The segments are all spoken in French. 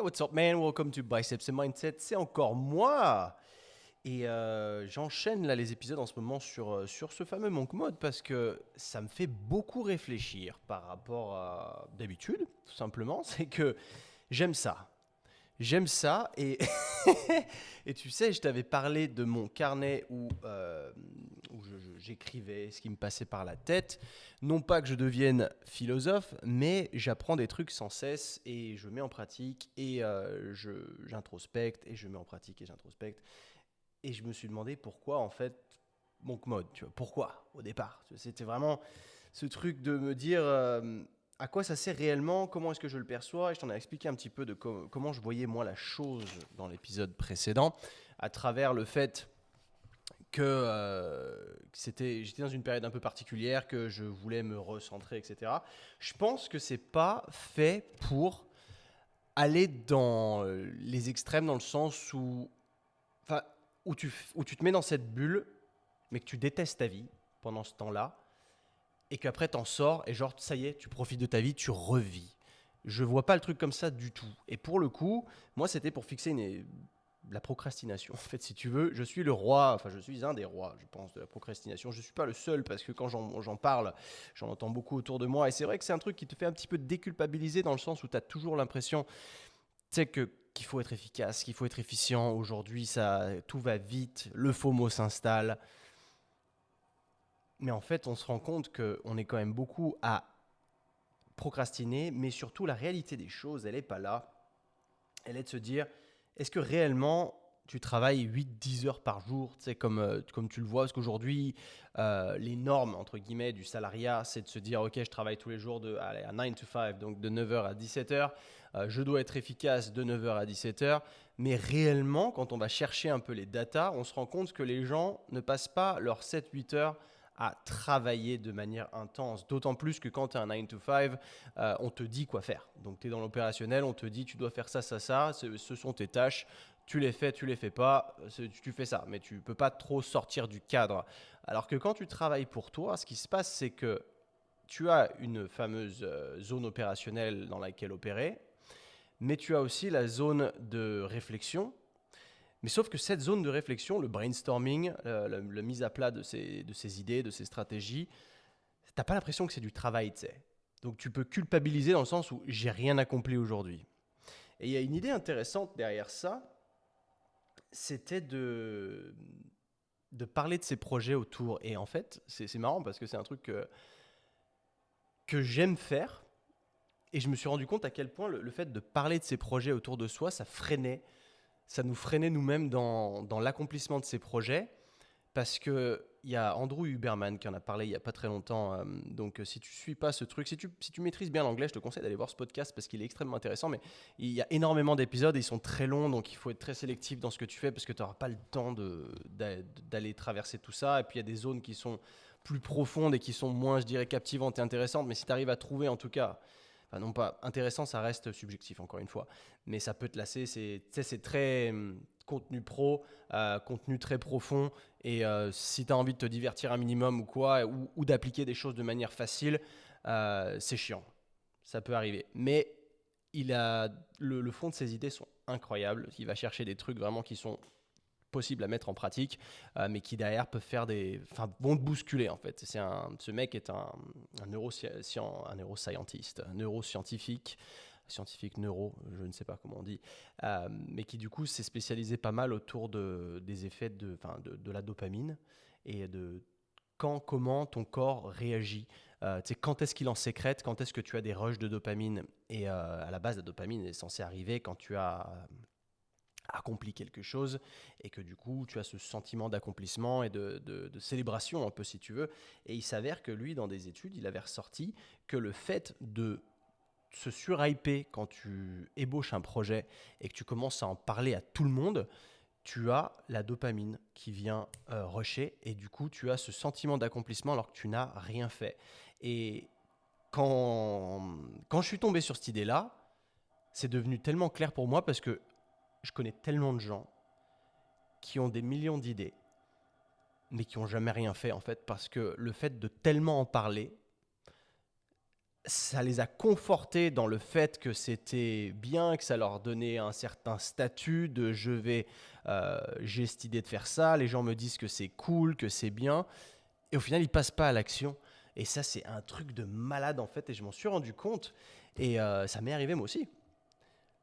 Hey, what's up, man? Welcome to Biceps and Mindset. C'est encore moi. Et j'enchaîne là les épisodes en ce moment sur ce fameux Monk Mode parce que ça me fait beaucoup réfléchir par rapport à d'habitude, tout simplement. C'est que j'aime ça. J'aime ça et, et tu sais, je t'avais parlé de mon carnet où j'écrivais ce qui me passait par la tête. Non pas que je devienne philosophe, mais j'apprends des trucs sans cesse et je mets en pratique et j'introspecte et je mets en pratique et j'introspecte. Et je me suis demandé pourquoi en fait Monk Mode, tu vois, pourquoi au départ. C'était vraiment ce truc de me dire à quoi ça sert réellement, comment est-ce que je le perçois. Et je t'en ai expliqué un petit peu de comment je voyais moi la chose dans l'épisode précédent, à travers le fait que j'étais dans une période un peu particulière, que je voulais me recentrer, etc. Je pense que c'est pas fait pour aller dans les extrêmes, dans le sens où, enfin, où tu te mets dans cette bulle, mais que tu détestes ta vie pendant ce temps-là, et qu'après t'en sors, et genre, ça y est, tu profites de ta vie, tu revis. Je vois pas le truc comme ça du tout. Et pour le coup, moi, c'était pour fixer la procrastination. En fait, si tu veux, je suis le roi, enfin, je suis un des rois, je pense, de la procrastination. Je suis pas le seul, parce que quand j'en parle, j'en entends beaucoup autour de moi, et c'est vrai que c'est un truc qui te fait un petit peu déculpabiliser, dans le sens où tu as toujours l'impression, tu sais, qu'il faut être efficace, qu'il faut être efficient. Aujourd'hui, tout va vite, le FOMO s'installe. Mais en fait, on se rend compte qu'on est quand même beaucoup à procrastiner, mais surtout la réalité des choses, elle n'est pas là. Elle est de se dire, est-ce que réellement tu travailles 8-10 heures par jour, tu sais, comme tu le vois, parce qu'aujourd'hui, les normes, entre guillemets, du salariat, c'est de se dire, ok, je travaille tous les jours allez, à 9 to 5, donc de 9 heures à 17 heures, je dois être efficace de 9 heures à 17 heures, mais réellement, quand on va chercher un peu les datas, on se rend compte que les gens ne passent pas leurs 7-8 heures à travailler de manière intense. D'autant plus que quand tu es un 9 to 5, on te dit quoi faire. Donc tu es dans l'opérationnel, on te dit tu dois faire ça, ça, ça, ce sont tes tâches, tu les fais pas, tu fais ça. Mais tu ne peux pas trop sortir du cadre. Alors que quand tu travailles pour toi, ce qui se passe, c'est que tu as une fameuse zone opérationnelle dans laquelle opérer, mais tu as aussi la zone de réflexion. Mais sauf que cette zone de réflexion, le brainstorming, la mise à plat de ces idées, de ces stratégies, t'as pas l'impression que c'est du travail, tu sais. Donc tu peux culpabiliser dans le sens où j'ai rien accompli aujourd'hui. Et il y a une idée intéressante derrière ça, c'était de parler de ces projets autour. Et en fait, c'est marrant parce que c'est un truc que j'aime faire. Et je me suis rendu compte à quel point le fait de parler de ces projets autour de soi, ça nous freinait nous-mêmes dans l'accomplissement de ces projets. Parce que il y a Andrew Huberman qui en a parlé il y a pas très longtemps. Donc, si tu suis pas ce truc, si tu maîtrises bien l'anglais, je te conseille d'aller voir ce podcast parce qu'il est extrêmement intéressant. Mais il y a énormément d'épisodes et ils sont très longs, donc il faut être très sélectif dans ce que tu fais parce que tu n'auras pas le temps d'aller traverser tout ça. Et puis, il y a des zones qui sont plus profondes et qui sont moins, je dirais, captivantes et intéressantes. Mais si tu arrives à trouver, en tout cas, enfin, non pas intéressant, ça reste subjectif encore une fois, mais ça peut te lasser. C'est très contenu pro, contenu très profond. Et si tu as envie de te divertir un minimum ou quoi, ou d'appliquer des choses de manière facile, c'est chiant. Ça peut arriver. Mais le fond de ses idées sont incroyables. Il va chercher des trucs vraiment qui sont possibles à mettre en pratique, mais qui derrière peuvent vont te bousculer en fait. Ce mec est un neuroscientiste, neuroscientifique, scientifique neuro, je ne sais pas comment on dit, mais qui du coup s'est spécialisé pas mal autour des effets de la dopamine et de comment ton corps réagit. Tu sais, quand est-ce qu'il en sécrète, quand est-ce que tu as des rushs de dopamine. Et à la base, la dopamine est censée arriver quand tu as accompli quelque chose et que du coup tu as ce sentiment d'accomplissement et de célébration un peu si tu veux. Et il s'avère que lui, dans des études, il avait ressorti que le fait de se surhyper quand tu ébauches un projet et que tu commences à en parler à tout le monde, tu as la dopamine qui vient rusher et du coup tu as ce sentiment d'accomplissement alors que tu n'as rien fait. Et quand je suis tombé sur cette idée-là, c'est devenu tellement clair pour moi parce que je connais tellement de gens qui ont des millions d'idées mais qui n'ont jamais rien fait en fait parce que le fait de tellement en parler ça les a confortés dans le fait que c'était bien, que ça leur donnait un certain statut de j'ai cette idée de faire ça, les gens me disent que c'est cool, que c'est bien, et au final ils passent pas à l'action. Et ça c'est un truc de malade en fait, et je m'en suis rendu compte, et ça m'est arrivé moi aussi.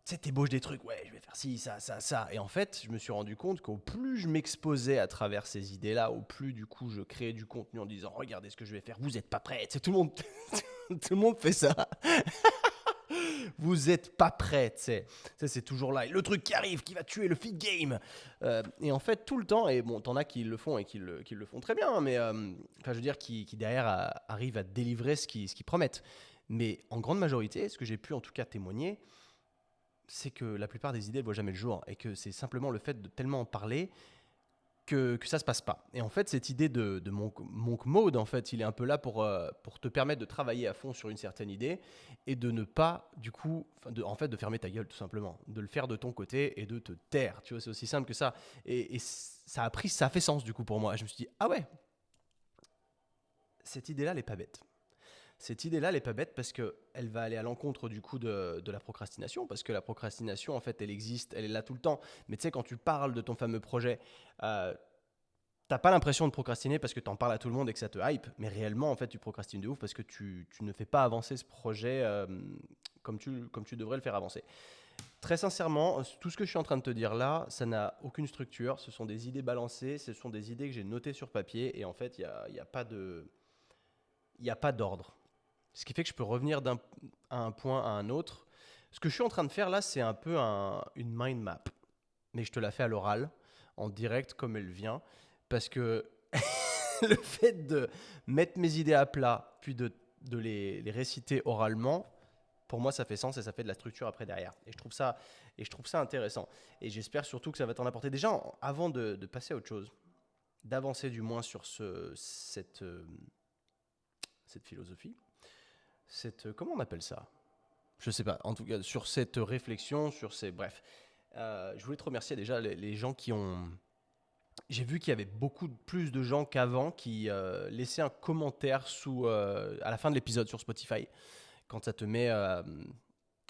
Tu sais, t'ébauches des trucs, ouais, je vais faire ci, ça, ça, ça. Et en fait, je me suis rendu compte qu'au plus je m'exposais à travers ces idées-là, au plus du coup je créais du contenu en disant, regardez ce que je vais faire, vous n'êtes pas prêts. C'est tout le monde, tout le monde fait ça. Vous n'êtes pas prêts, tu sais. Ça, c'est toujours là. Et le truc qui arrive, qui va tuer le feed game. Et en fait, tout le temps, et bon, t'en as qui le font et qui le font très bien, hein, mais enfin, je veux dire, qui derrière arrivent à délivrer ce qu'ils promettent. Mais en grande majorité, ce que j'ai pu en tout cas témoigner, c'est que la plupart des idées ne voient jamais le jour et que c'est simplement le fait de tellement en parler que ça se passe pas. Et en fait, cette idée de monk mode, en fait, il est un peu là pour te permettre de travailler à fond sur une certaine idée et de ne pas, du coup, en fait, de fermer ta gueule, tout simplement. De le faire de ton côté et de te taire. Tu vois, c'est aussi simple que ça. Et ça a fait sens, du coup, pour moi. Je me suis dit, ah ouais, cette idée-là, elle est pas bête. Cette idée-là, elle n'est pas bête parce qu'elle va aller à l'encontre du coup de la procrastination, parce que la procrastination, en fait, elle existe, elle est là tout le temps. Mais tu sais, quand tu parles de ton fameux projet, t'as pas l'impression de procrastiner parce que tu en parles à tout le monde et que ça te hype, mais réellement, en fait, tu procrastines de ouf parce que tu ne fais pas avancer ce projet comme tu devrais le faire avancer. Très sincèrement, tout ce que je suis en train de te dire là, ça n'a aucune structure. Ce sont des idées balancées, ce sont des idées que j'ai notées sur papier et en fait, il y a pas de, il y a pas d'ordre. Ce qui fait que je peux revenir à un point à un autre. Ce que je suis en train de faire là, c'est un peu une mind map. Mais je te la fais à l'oral, en direct comme elle vient. Parce que le fait de mettre mes idées à plat, puis de les réciter oralement, pour moi, ça fait sens et ça fait de la structure après derrière. Et je trouve ça intéressant. Et j'espère surtout que ça va t'en apporter. Déjà, avant de passer à autre chose, d'avancer du moins sur cette philosophie, comment on appelle ça? Je sais pas, en tout cas, sur cette réflexion, sur ces. Bref. Je voulais te remercier déjà les gens qui ont. J'ai vu qu'il y avait beaucoup plus de gens qu'avant qui laissaient un commentaire à la fin de l'épisode sur Spotify. Quand ça te met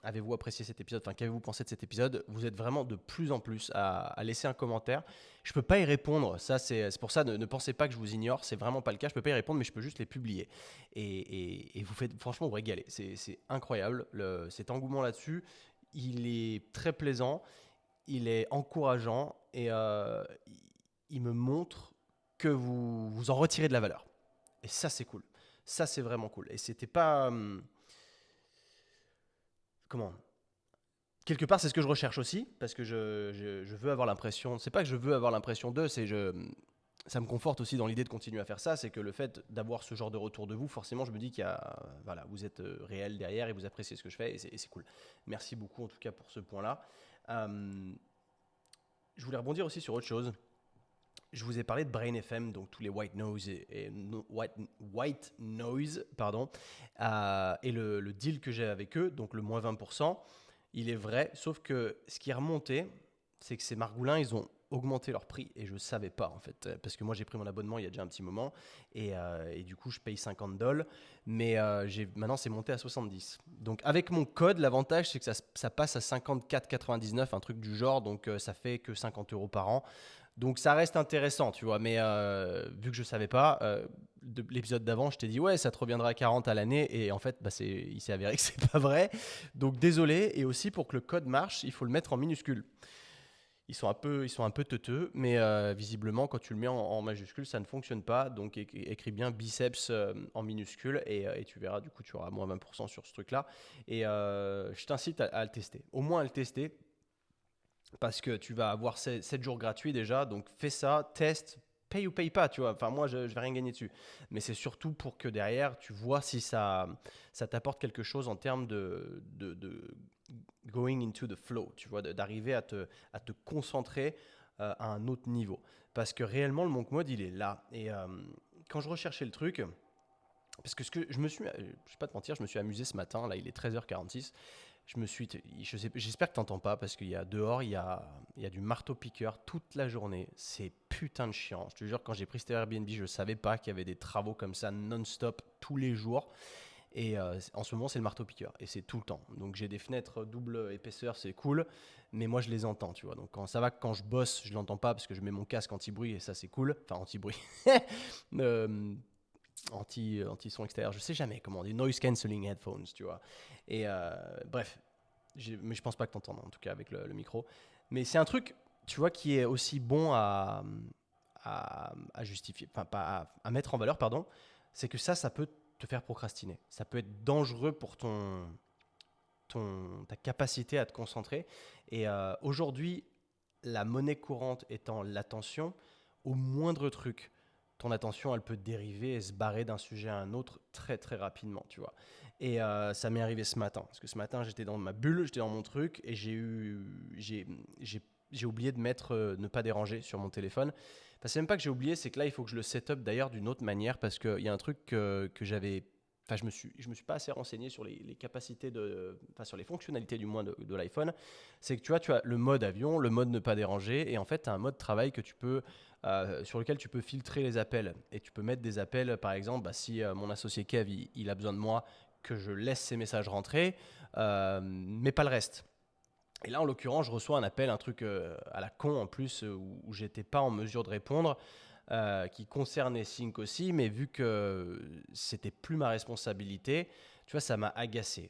avez-vous apprécié cet épisode? Enfin, qu'avez-vous pensé de cet épisode? Vous êtes vraiment de plus en plus à laisser un commentaire. Je ne peux pas y répondre. Ça, c'est pour ça, ne pensez pas que je vous ignore. C'est vraiment pas le cas. Je ne peux pas y répondre, mais je peux juste les publier. Et vous faites, franchement, vous régalez. C'est incroyable. Cet engouement là-dessus, il est très plaisant. Il est encourageant et il me montre que vous en retirez de la valeur. Et ça, c'est cool. Ça, c'est vraiment cool. Et c'était pas. Comment quelque part, c'est ce que je recherche aussi, parce que je veux avoir l'impression, c'est pas que je veux avoir l'impression d'eux, ça me conforte aussi dans l'idée de continuer à faire ça, c'est que le fait d'avoir ce genre de retour de vous, forcément, je me dis qu'il y a, voilà, vous êtes réel derrière et vous appréciez ce que je fais, et c'est cool. Merci beaucoup en tout cas pour ce point-là. Euh, je voulais rebondir aussi sur autre chose. Je vous ai parlé de Brain FM, donc tous les white noise white noise, pardon, et le deal que j'ai avec eux, donc le moins 20%. Il est vrai, sauf que ce qui est remonté, c'est que ces margoulins, ils ont augmenté leur prix et je ne savais pas en fait, parce que moi j'ai pris mon abonnement il y a déjà un petit moment et du coup je paye 50 dollars, mais maintenant c'est monté à 70. Donc avec mon code, l'avantage c'est que ça passe à 54,99, un truc du genre, donc ça fait que 50 euros par an. Donc ça reste intéressant, tu vois, mais vu que je ne savais pas, de l'épisode d'avant, je t'ai dit ouais, ça te reviendra à 40 à l'année, et en fait, il s'est avéré que c'est pas vrai. Donc désolé, et aussi pour que le code marche, il faut le mettre en minuscule. Ils sont un peu teuteux, mais visiblement, quand tu le mets en majuscule, ça ne fonctionne pas. Donc écris bien biceps en minuscule et tu verras, du coup, tu auras moins 20% sur ce truc-là. Et je t'incite à le tester, au moins à le tester parce que tu vas avoir 7 jours gratuits déjà, donc fais ça, teste, paye ou paye pas, tu vois. Enfin, moi, je vais rien gagner dessus. Mais c'est surtout pour que derrière, tu vois si ça t'apporte quelque chose en termes de going into the flow, tu vois, d'arriver à te concentrer à un autre niveau. Parce que réellement, le monk mode, il est là. Et quand je recherchais le truc, parce que je vais pas te mentir, je me suis amusé ce matin, là il est 13h46, j'espère que t'entends pas parce qu'il y a dehors, il y a du marteau-piqueur toute la journée. C'est putain de chiant. Je te jure, quand j'ai pris cet Airbnb, je savais pas qu'il y avait des travaux comme ça non-stop tous les jours. Et en ce moment, c'est le marteau-piqueur. Et c'est tout le temps. Donc j'ai des fenêtres double épaisseur, c'est cool. Mais moi, je les entends, tu vois. Donc ça va que quand je bosse, je l'entends pas parce que je mets mon casque anti-bruit et ça, c'est cool. Enfin, anti-bruit. Euh, anti-son extérieur. Je sais jamais comment on dit. Noise cancelling headphones, tu vois. Et bref. Mais je pense pas que t'entends en tout cas avec le micro. Mais c'est un truc, tu vois, qui est aussi bon à justifier, enfin pas à mettre en valeur, pardon. C'est que ça peut te faire procrastiner. Ça peut être dangereux pour ta capacité à te concentrer. Et aujourd'hui, la monnaie courante étant l'attention, au moindre truc, ton attention, elle peut dériver et se barrer d'un sujet à un autre très très rapidement, tu vois. Et ça m'est arrivé ce matin, parce que ce matin, j'étais dans ma bulle, j'étais dans mon truc, et j'ai oublié de mettre ne pas déranger sur mon téléphone. Enfin, c'est même pas que j'ai oublié, c'est que là, il faut que je le set up d'ailleurs d'une autre manière, parce qu'il y a un truc que j'avais. Enfin, je me suis pas assez renseigné sur les capacités enfin, sur les fonctionnalités du moins de l'iPhone. C'est que tu as le mode avion, le mode ne pas déranger, et en fait, tu as un mode travail sur lequel tu peux filtrer les appels. Et tu peux mettre des appels, par exemple, si mon associé Kev, il a besoin de moi, que je laisse ses messages rentrer, mais pas le reste. Et là, en l'occurrence, je reçois un appel, un truc à la con en plus, où j'étais pas en mesure de répondre, qui concernait Sync aussi, mais vu que c'était plus ma responsabilité, tu vois, ça m'a agacé.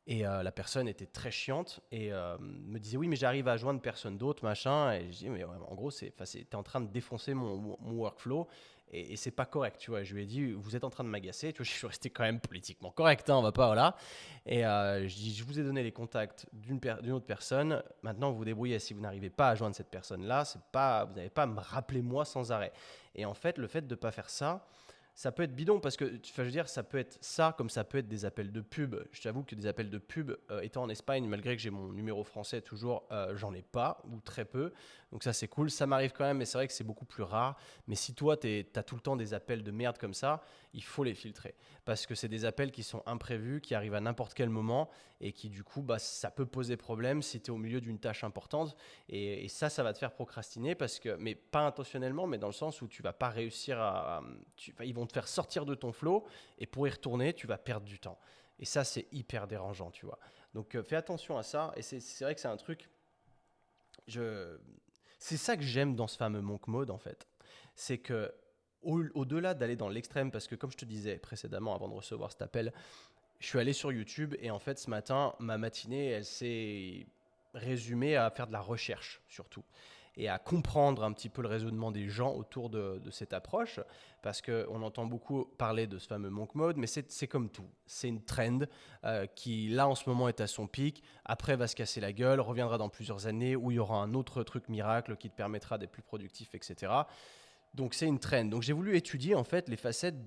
Et la personne était très chiante et me disait oui, mais j'arrive à joindre personne d'autre, machin. Et je dis mais ouais, en gros, t'es en train de défoncer mon workflow et c'est pas correct, tu vois. Je lui ai dit vous êtes en train de m'agacer, tu vois. Je suis resté quand même politiquement correct, hein, on va pas voilà. Et je dis je vous ai donné les contacts d'une autre personne. Maintenant, vous vous débrouillez. Si vous n'arrivez pas à joindre cette personne-là, vous n'avez pas à me rappeler moi sans arrêt. Et en fait, le fait de ne pas faire ça, ça peut être bidon parce que, je veux dire, ça peut être ça comme ça peut être des appels de pub. Je t'avoue que des appels de pub, étant en Espagne, malgré que j'ai mon numéro français toujours, j'en ai pas ou très peu. Donc ça, c'est cool. Ça m'arrive quand même, mais c'est vrai que c'est beaucoup plus rare. Mais si toi, t'as tout le temps des appels de merde comme ça, il faut les filtrer. Parce que c'est des appels qui sont imprévus, qui arrivent à n'importe quel moment et qui, du coup, ça peut poser problème si tu es au milieu d'une tâche importante. Et ça va te faire procrastiner mais pas intentionnellement, mais dans le sens où tu vas pas réussir ils vont te faire sortir de ton flow et pour y retourner, tu vas perdre du temps. Et ça, c'est hyper dérangeant, tu vois. Donc, fais attention à ça. Et c'est vrai que c'est un truc. C'est ça que j'aime dans ce fameux monk mode, en fait. C'est que au-delà d'aller dans l'extrême, parce que comme je te disais précédemment, avant de recevoir cet appel, je suis allé sur YouTube et en fait, ce matin, ma matinée, elle s'est résumée à faire de la recherche, surtout. Et à comprendre un petit peu le raisonnement des gens autour de cette approche, parce qu'on entend beaucoup parler de ce fameux monk mode, mais c'est comme tout. C'est une trend qui, là, en ce moment, est à son pic. Après, va se casser la gueule, reviendra dans plusieurs années, où il y aura un autre truc miracle qui te permettra d'être plus productif, etc. Donc, c'est une trend. Donc, j'ai voulu étudier, en fait, les facettes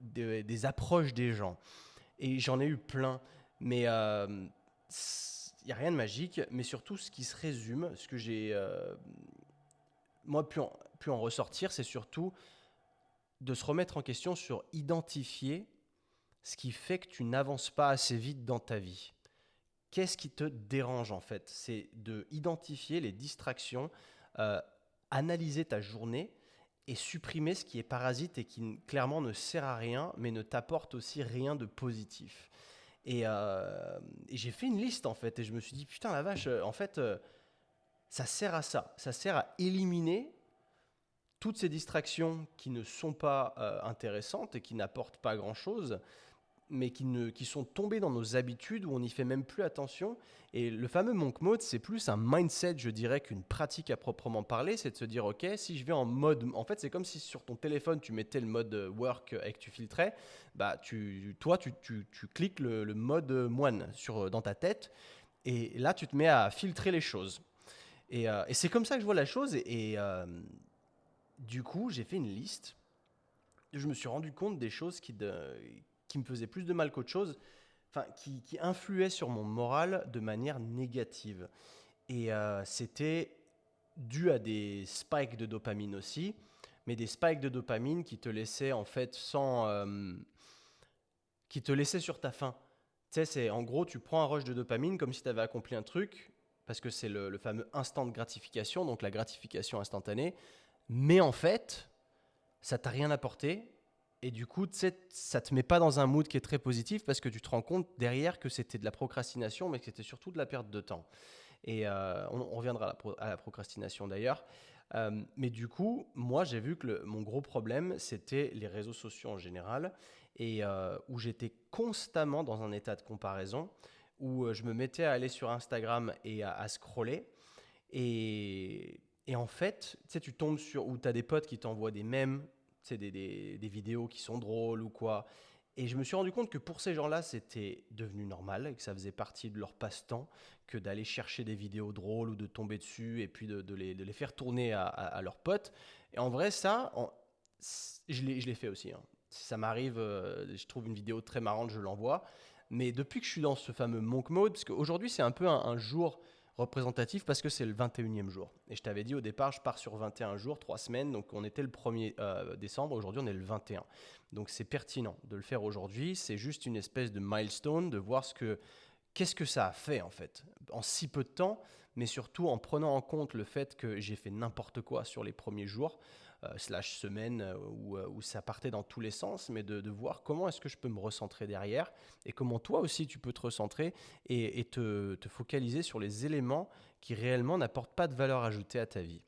des approches des gens. Et j'en ai eu plein. Mais il n'y a rien de magique. Mais surtout, ce qui se résume, ce que j'ai, moi, pu en ressortir, c'est surtout de se remettre en question sur identifier ce qui fait que tu n'avances pas assez vite dans ta vie. Qu'est-ce qui te dérange en fait? C'est de identifier les distractions, euh, analyser ta journée et supprimer ce qui est parasite et qui clairement ne sert à rien, mais ne t'apporte aussi rien de positif. Et j'ai fait une liste en fait, et je me suis dit, putain la vache, en fait, ça sert à ça. Ça sert à éliminer toutes ces distractions qui ne sont pas intéressantes et qui n'apportent pas grand-chose, mais qui sont tombées dans nos habitudes où on n'y fait même plus attention. Et le fameux monk mode, c'est plus un mindset, je dirais, qu'une pratique à proprement parler. C'est de se dire, ok, si je vais en mode... En fait, c'est comme si sur ton téléphone, tu mettais le mode work et que tu filtrais. Bah, tu cliques le mode moine dans ta tête. Et là, tu te mets à filtrer les choses. Et c'est comme ça que je vois la chose. Du coup, j'ai fait une liste. Je me suis rendu compte des choses qui me faisaient plus de mal qu'autre chose, enfin, qui influaient sur mon moral de manière négative. Et c'était dû à des spikes de dopamine aussi, mais des spikes de dopamine qui te laissaient en fait qui te laissaient sur ta faim. Tu sais, en gros, tu prends un rush de dopamine comme si tu avais accompli un truc, parce que c'est le fameux instant de gratification, donc la gratification instantanée. Mais en fait, ça t'a rien apporté Et du coup, tu sais, ça te met pas dans un mood qui est très positif parce que tu te rends compte derrière que c'était de la procrastination, mais que c'était surtout de la perte de temps. Et on reviendra à la procrastination d'ailleurs. Mais du coup, moi, j'ai vu que mon gros problème, c'était les réseaux sociaux en général, et où j'étais constamment dans un état de comparaison, où je me mettais à aller sur Instagram et à scroller. Et en fait, tu sais, tu tombes sur, où tu as des potes qui t'envoient des mèmes, tu sais, des vidéos qui sont drôles ou quoi. Et je me suis rendu compte que pour ces gens-là, c'était devenu normal et que ça faisait partie de leur passe-temps que d'aller chercher des vidéos drôles ou de tomber dessus et puis de les faire tourner à leurs potes. Et en vrai, ça, je l'ai fait aussi, hein. Ça m'arrive, je trouve une vidéo très marrante, je l'envoie. Mais depuis que je suis dans ce fameux monk mode, parce qu'aujourd'hui, c'est un peu un jour représentatif parce que c'est le 21e jour. Et je t'avais dit au départ, je pars sur 21 jours, 3 semaines. Donc on était le 1er décembre, aujourd'hui on est le 21. Donc c'est pertinent de le faire aujourd'hui. C'est juste une espèce de milestone, de voir qu'est-ce que ça a fait en fait, en si peu de temps, mais surtout en prenant en compte le fait que j'ai fait n'importe quoi sur les premiers jours, slash semaines, où ça partait dans tous les sens, mais de voir comment est-ce que je peux me recentrer derrière, et comment toi aussi tu peux te recentrer et te focaliser sur les éléments qui réellement n'apportent pas de valeur ajoutée à ta vie.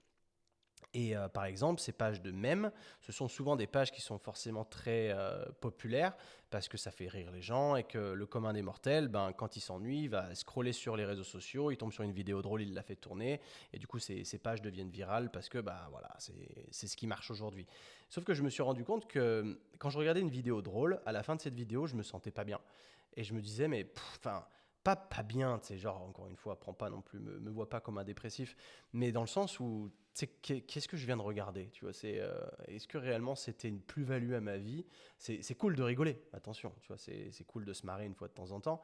Et par exemple, ces pages de mèmes, ce sont souvent des pages qui sont forcément très populaires parce que ça fait rire les gens et que le commun des mortels, ben, quand il s'ennuie, il va scroller sur les réseaux sociaux, il tombe sur une vidéo drôle, il la fait tourner et du coup, ces pages deviennent virales parce que bah, voilà, c'est ce qui marche aujourd'hui. Sauf que je me suis rendu compte que quand je regardais une vidéo drôle, à la fin de cette vidéo, je me sentais pas bien. Et je me disais, mais enfin, pas bien, tu sais, genre, encore une fois, prends pas non plus, me vois pas comme un dépressif, mais dans le sens où tu sais, qu'est-ce que je viens de regarder, tu vois, est-ce que réellement c'était une plus-value à ma vie? C'est cool de rigoler, attention, tu vois, c'est cool de se marrer une fois de temps en temps,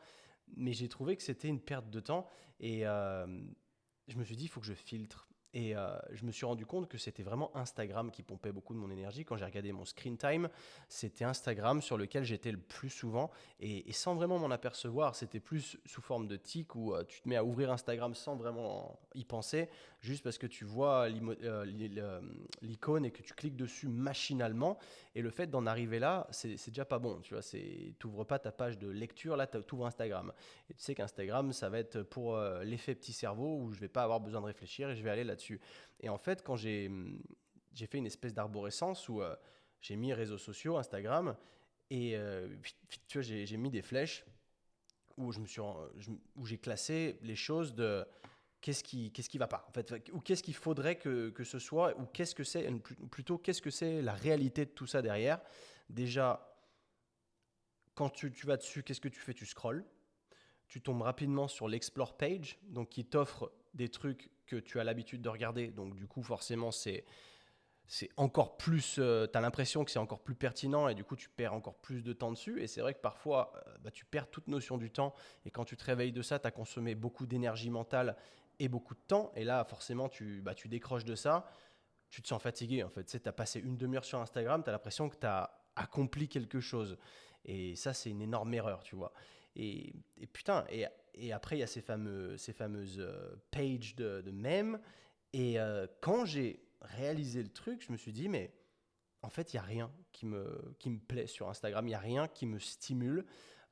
mais j'ai trouvé que c'était une perte de temps et je me suis dit, il faut que je filtre. Et je me suis rendu compte que c'était vraiment Instagram qui pompait beaucoup de mon énergie. Quand j'ai regardé mon screen time, c'était Instagram sur lequel j'étais le plus souvent. Et sans vraiment m'en apercevoir, c'était plus sous forme de tic où tu te mets à ouvrir Instagram sans vraiment y penser, juste parce que tu vois l'icône et que tu cliques dessus machinalement. Et le fait d'en arriver là, c'est déjà pas bon. Tu vois, tu n'ouvres pas ta page de lecture, là, tu ouvres Instagram. Et tu sais qu'Instagram, ça va être pour l'effet petit cerveau où je vais pas avoir besoin de réfléchir et je vais aller là-dessus. Et en fait, quand j'ai fait une espèce d'arborescence où j'ai mis réseaux sociaux, Instagram, et tu vois, j'ai mis des flèches où où j'ai classé les choses de qu'est-ce qui va pas en fait, ou qu'est-ce qu'il faudrait que ce soit, ou qu'est-ce que c'est, plutôt qu'est-ce que c'est la réalité de tout ça derrière. Déjà, quand tu vas dessus, qu'est-ce que tu fais? Tu scrolles, tu tombes rapidement sur l'explore page, donc qui t'offre des trucs que tu as l'habitude de regarder. Donc du coup, forcément, c'est encore plus, tu as l'impression que c'est encore plus pertinent et du coup, tu perds encore plus de temps dessus. Et c'est vrai que parfois, bah, tu perds toute notion du temps. Et quand tu te réveilles de ça, tu as consommé beaucoup d'énergie mentale et beaucoup de temps. Et là, forcément, tu décroches de ça. Tu te sens fatigué, en fait. Tu sais, as passé une demi-heure sur Instagram, tu as l'impression que tu as accompli quelque chose. Et ça, c'est une énorme erreur, tu vois. Et putain, et après, il y a ces fameuses pages de mèmes. Et quand j'ai réalisé le truc, je me suis dit, mais en fait, il n'y a rien qui me plaît sur Instagram, il n'y a rien qui me stimule.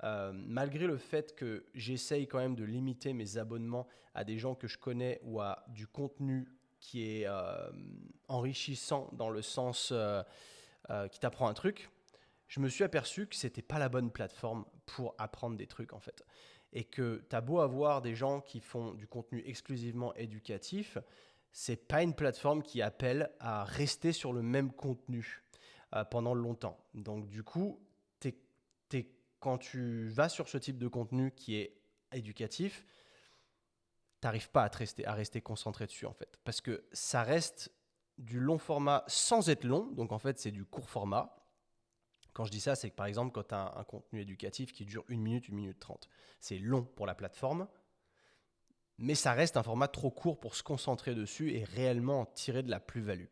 Malgré le fait que j'essaye quand même de limiter mes abonnements à des gens que je connais ou à du contenu qui est enrichissant dans le sens qui t'apprend un truc, je me suis aperçu que c'était pas la bonne plateforme pour apprendre des trucs en fait. Et que tu as beau avoir des gens qui font du contenu exclusivement éducatif, c'est pas une plateforme qui appelle à rester sur le même contenu pendant longtemps. Donc du coup, quand tu vas sur ce type de contenu qui est éducatif, t'arrives pas à rester concentré dessus en fait. Parce que ça reste du long format sans être long, donc en fait c'est du court format. Quand je dis ça, c'est que par exemple, quand tu as un contenu éducatif qui dure 1 minute 30, c'est long pour la plateforme, mais ça reste un format trop court pour se concentrer dessus et réellement en tirer de la plus-value.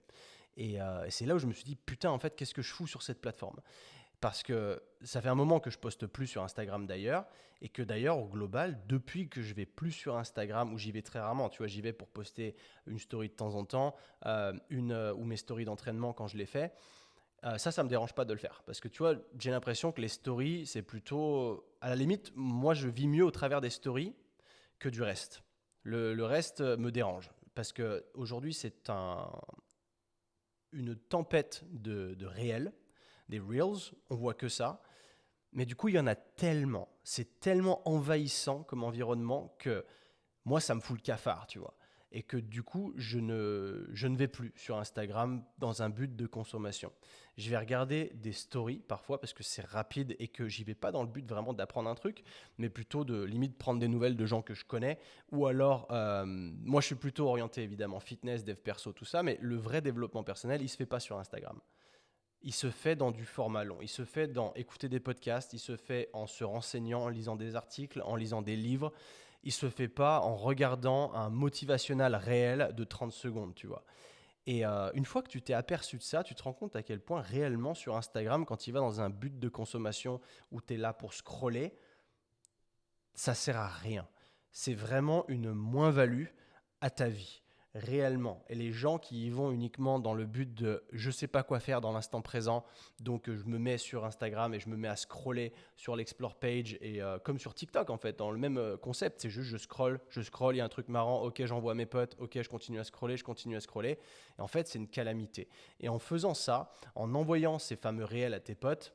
Et c'est là où je me suis dit, putain, en fait, qu'est-ce que je fous sur cette plateforme? Parce que ça fait un moment que je poste plus sur Instagram d'ailleurs, et que d'ailleurs au global, depuis que je vais plus sur Instagram, où j'y vais très rarement, tu vois, j'y vais pour poster une story de temps en temps, ou mes stories d'entraînement quand je les fais, Ça me dérange pas de le faire. Parce que tu vois, j'ai l'impression que les stories, c'est plutôt. À la limite, moi, je vis mieux au travers des stories que du reste. Le reste me dérange. Parce qu'aujourd'hui, une tempête de réels, des reels. On voit que ça. Mais du coup, il y en a tellement. C'est tellement envahissant comme environnement que moi, ça me fout le cafard, tu vois. Et que du coup, je ne vais plus sur Instagram dans un but de consommation. Je vais regarder des stories parfois parce que c'est rapide et que j'y vais pas dans le but vraiment d'apprendre un truc, mais plutôt de limite prendre des nouvelles de gens que je connais. Ou alors, moi je suis plutôt orienté évidemment fitness, dev perso, tout ça, mais le vrai développement personnel, il se fait pas sur Instagram. Il se fait dans du format long, il se fait dans écouter des podcasts, il se fait en se renseignant, en lisant des articles, en lisant des livres. Il se fait pas en regardant un motivationnel réel de 30 secondes, tu vois. Et une fois que tu t'es aperçu de ça, tu te rends compte à quel point réellement sur Instagram, quand il va dans un but de consommation où tu es là pour scroller, ça sert à rien. C'est vraiment une moins-value à ta vie, réellement. Et les gens qui y vont uniquement dans le but de je sais pas quoi faire dans l'instant présent, donc je me mets sur Instagram et je me mets à scroller sur l'explore page et comme sur TikTok en fait, dans le même concept, c'est juste je scroll, il y a un truc marrant, ok j'envoie à mes potes, ok je continue à scroller, je continue à scroller. Et en fait c'est une calamité. Et en faisant ça, en envoyant ces fameux réels à tes potes,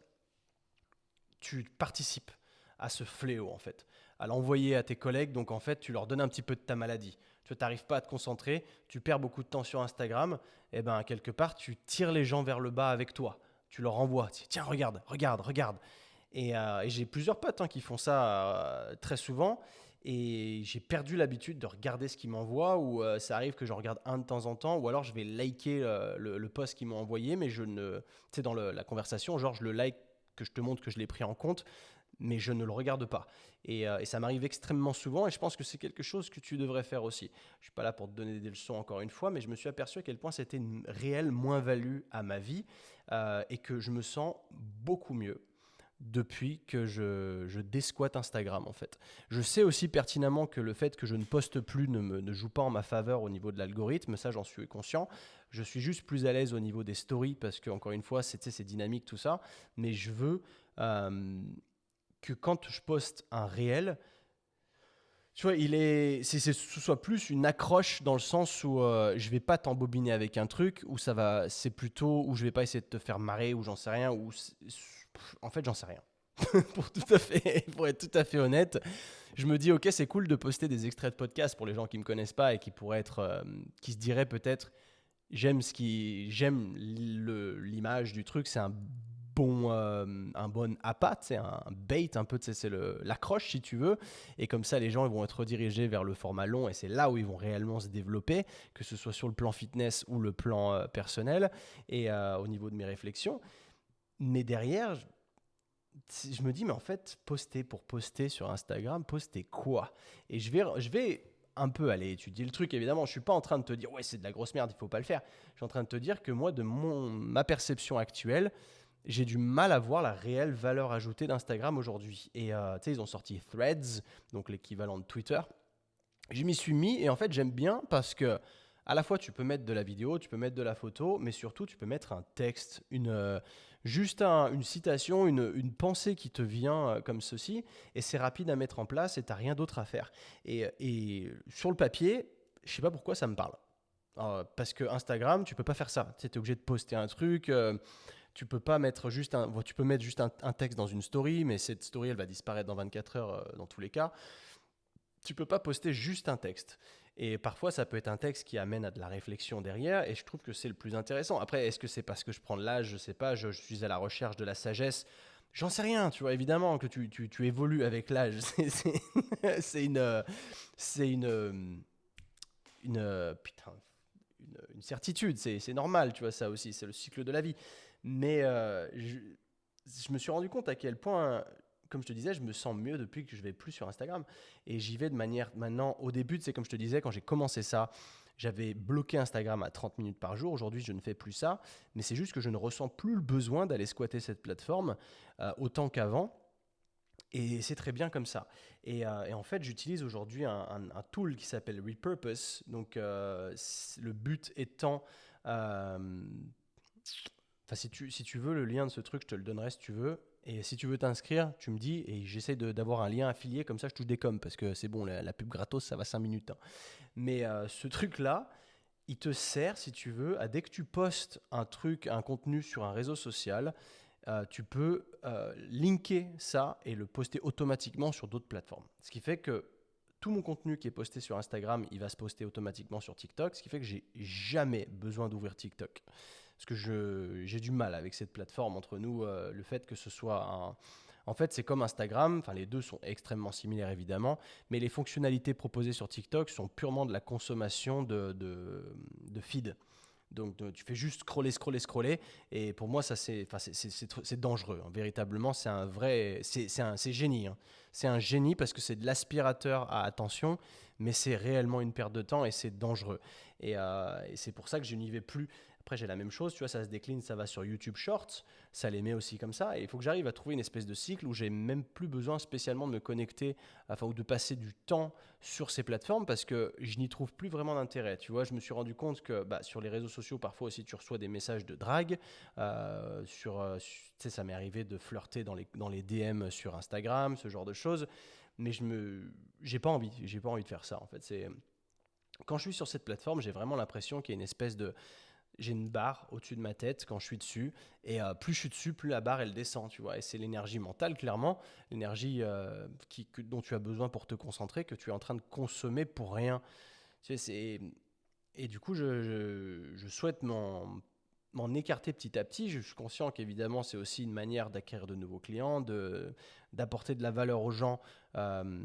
tu participes à ce fléau en fait, à l'envoyer à tes collègues, donc en fait tu leur donnes un petit peu de ta maladie. Tu n'arrives pas à te concentrer, tu perds beaucoup de temps sur Instagram, et ben quelque part tu tires les gens vers le bas avec toi. Tu leur envoies, tiens regarde, regarde, regarde. Et j'ai plusieurs potes qui font ça très souvent. Et j'ai perdu l'habitude de regarder ce qu'ils m'envoient, ou ça arrive que je regarde un de temps en temps, ou alors je vais liker le post qu'ils m'ont envoyé, mais je ne. Tu sais, dans la conversation, genre je le like, que je te montre que je l'ai pris en compte, mais je ne le regarde pas. Et ça m'arrive extrêmement souvent, et je pense que c'est quelque chose que tu devrais faire aussi. Je ne suis pas là pour te donner des leçons encore une fois, mais je me suis aperçu à quel point c'était une réelle moins-value à ma vie, et que je me sens beaucoup mieux depuis que je désquatte Instagram en fait. Je sais aussi pertinemment que le fait que je ne poste plus ne joue pas en ma faveur au niveau de l'algorithme, ça j'en suis conscient. Je suis juste plus à l'aise au niveau des stories parce que encore une fois c'est dynamique tout ça, mais je veux que quand je poste un réel, tu vois, ce soit plus une accroche dans le sens où je vais pas t'embobiner avec un truc, où c'est plutôt où je vais pas essayer de te faire marrer, ou j'en sais rien, en fait j'en sais rien. Pour être tout à fait honnête, je me dis ok c'est cool de poster des extraits de podcast pour les gens qui me connaissent pas et qui pourraient être, qui se diraient peut-être j'aime l'image du truc, c'est un bon appât, c'est un bait un peu, c'est l'accroche si tu veux, et comme ça les gens ils vont être redirigés vers le format long et c'est là où ils vont réellement se développer, que ce soit sur le plan fitness ou le plan personnel et au niveau de mes réflexions. Mais derrière, je me dis, mais en fait, poster pour poster sur Instagram, poster quoi? Et je vais un peu aller étudier le truc, évidemment. Je suis pas en train de te dire, ouais, c'est de la grosse merde, il faut pas le faire. Je suis en train de te dire que moi, ma perception actuelle, j'ai du mal à voir la réelle valeur ajoutée d'Instagram aujourd'hui. Et tu sais, ils ont sorti Threads, donc l'équivalent de Twitter. Je m'y suis mis et en fait, j'aime bien parce que à la fois tu peux mettre de la vidéo, tu peux mettre de la photo, mais surtout tu peux mettre un texte, une citation, une pensée qui te vient comme ceci, et c'est rapide à mettre en place et tu n'as rien d'autre à faire. Et sur le papier, je sais pas pourquoi ça me parle. Parce que Instagram, tu peux pas faire ça. Tu es obligé de poster un truc. Tu peux pas mettre juste tu peux mettre juste un texte dans une story, mais cette story elle va disparaître dans 24 heures dans tous les cas. Tu peux pas poster juste un texte. Et parfois, ça peut être un texte qui amène à de la réflexion derrière, et je trouve que c'est le plus intéressant. Après, est-ce que c'est parce que je prends de l'âge? Je sais pas, je suis à la recherche de la sagesse. J'en sais rien, tu vois, évidemment que tu évolues avec l'âge. C'est putain, une certitude, c'est normal, tu vois, ça aussi, c'est le cycle de la vie. Mais je me suis rendu compte à quel point, comme je te disais, je me sens mieux depuis que je vais plus sur Instagram. Et j'y vais de manière, maintenant, au début, c'est comme je te disais, quand j'ai commencé ça, j'avais bloqué Instagram à 30 minutes par jour. Aujourd'hui, je ne fais plus ça. Mais c'est juste que je ne ressens plus le besoin d'aller squatter cette plateforme autant qu'avant. Et c'est très bien comme ça. Et en fait, j'utilise aujourd'hui un tool qui s'appelle Repurpose. Donc, le but étant, Enfin, si tu veux le lien de ce truc, je te le donnerai si tu veux. Et si tu veux t'inscrire, tu me dis et j'essaie d'avoir un lien affilié, comme ça je touche des coms parce que c'est bon, la pub gratos, ça va 5 minutes, hein. Mais ce truc-là, il te sert, si tu veux, à dès que tu postes un truc, un contenu sur un réseau social, tu peux linker ça et le poster automatiquement sur d'autres plateformes. Ce qui fait que tout mon contenu qui est posté sur Instagram, il va se poster automatiquement sur TikTok, ce qui fait que j'ai jamais besoin d'ouvrir TikTok. Parce que j'ai du mal avec cette plateforme entre nous, le fait que ce soit un... En fait, c'est comme Instagram, enfin les deux sont extrêmement similaires évidemment, mais les fonctionnalités proposées sur TikTok sont purement de la consommation de feed. Donc tu fais juste scroller, scroller, scroller. Et pour moi, ça c'est dangereux, hein. Véritablement, c'est un vrai, c'est génie, hein. C'est un génie parce que c'est de l'aspirateur à attention, mais c'est réellement une perte de temps et c'est dangereux. Et c'est pour ça que je n'y vais plus. Après, j'ai la même chose, tu vois, ça se décline, ça va sur YouTube Shorts, ça les met aussi comme ça. Et il faut que j'arrive à trouver une espèce de cycle où j'ai même plus besoin spécialement de me connecter, enfin, ou de passer du temps sur ces plateformes parce que je n'y trouve plus vraiment d'intérêt. Tu vois, je me suis rendu compte que sur les réseaux sociaux, parfois aussi, tu reçois des messages de drague. Tu sais, ça m'est arrivé de flirter dans les DM sur Instagram, ce genre de choses. Mais j'ai pas envie de faire ça. En fait, quand je suis sur cette plateforme, j'ai vraiment l'impression qu'il y a une espèce de j'ai une barre au-dessus de ma tête quand je suis dessus. Et plus je suis dessus, plus la barre, elle descend, tu vois. Et c'est l'énergie mentale, clairement, l'énergie dont tu as besoin pour te concentrer, que tu es en train de consommer pour rien. Tu sais, et du coup, je souhaite m'en écarter petit à petit. Je suis conscient qu'évidemment, c'est aussi une manière d'acquérir de nouveaux clients, d'apporter de la valeur aux gens. euh,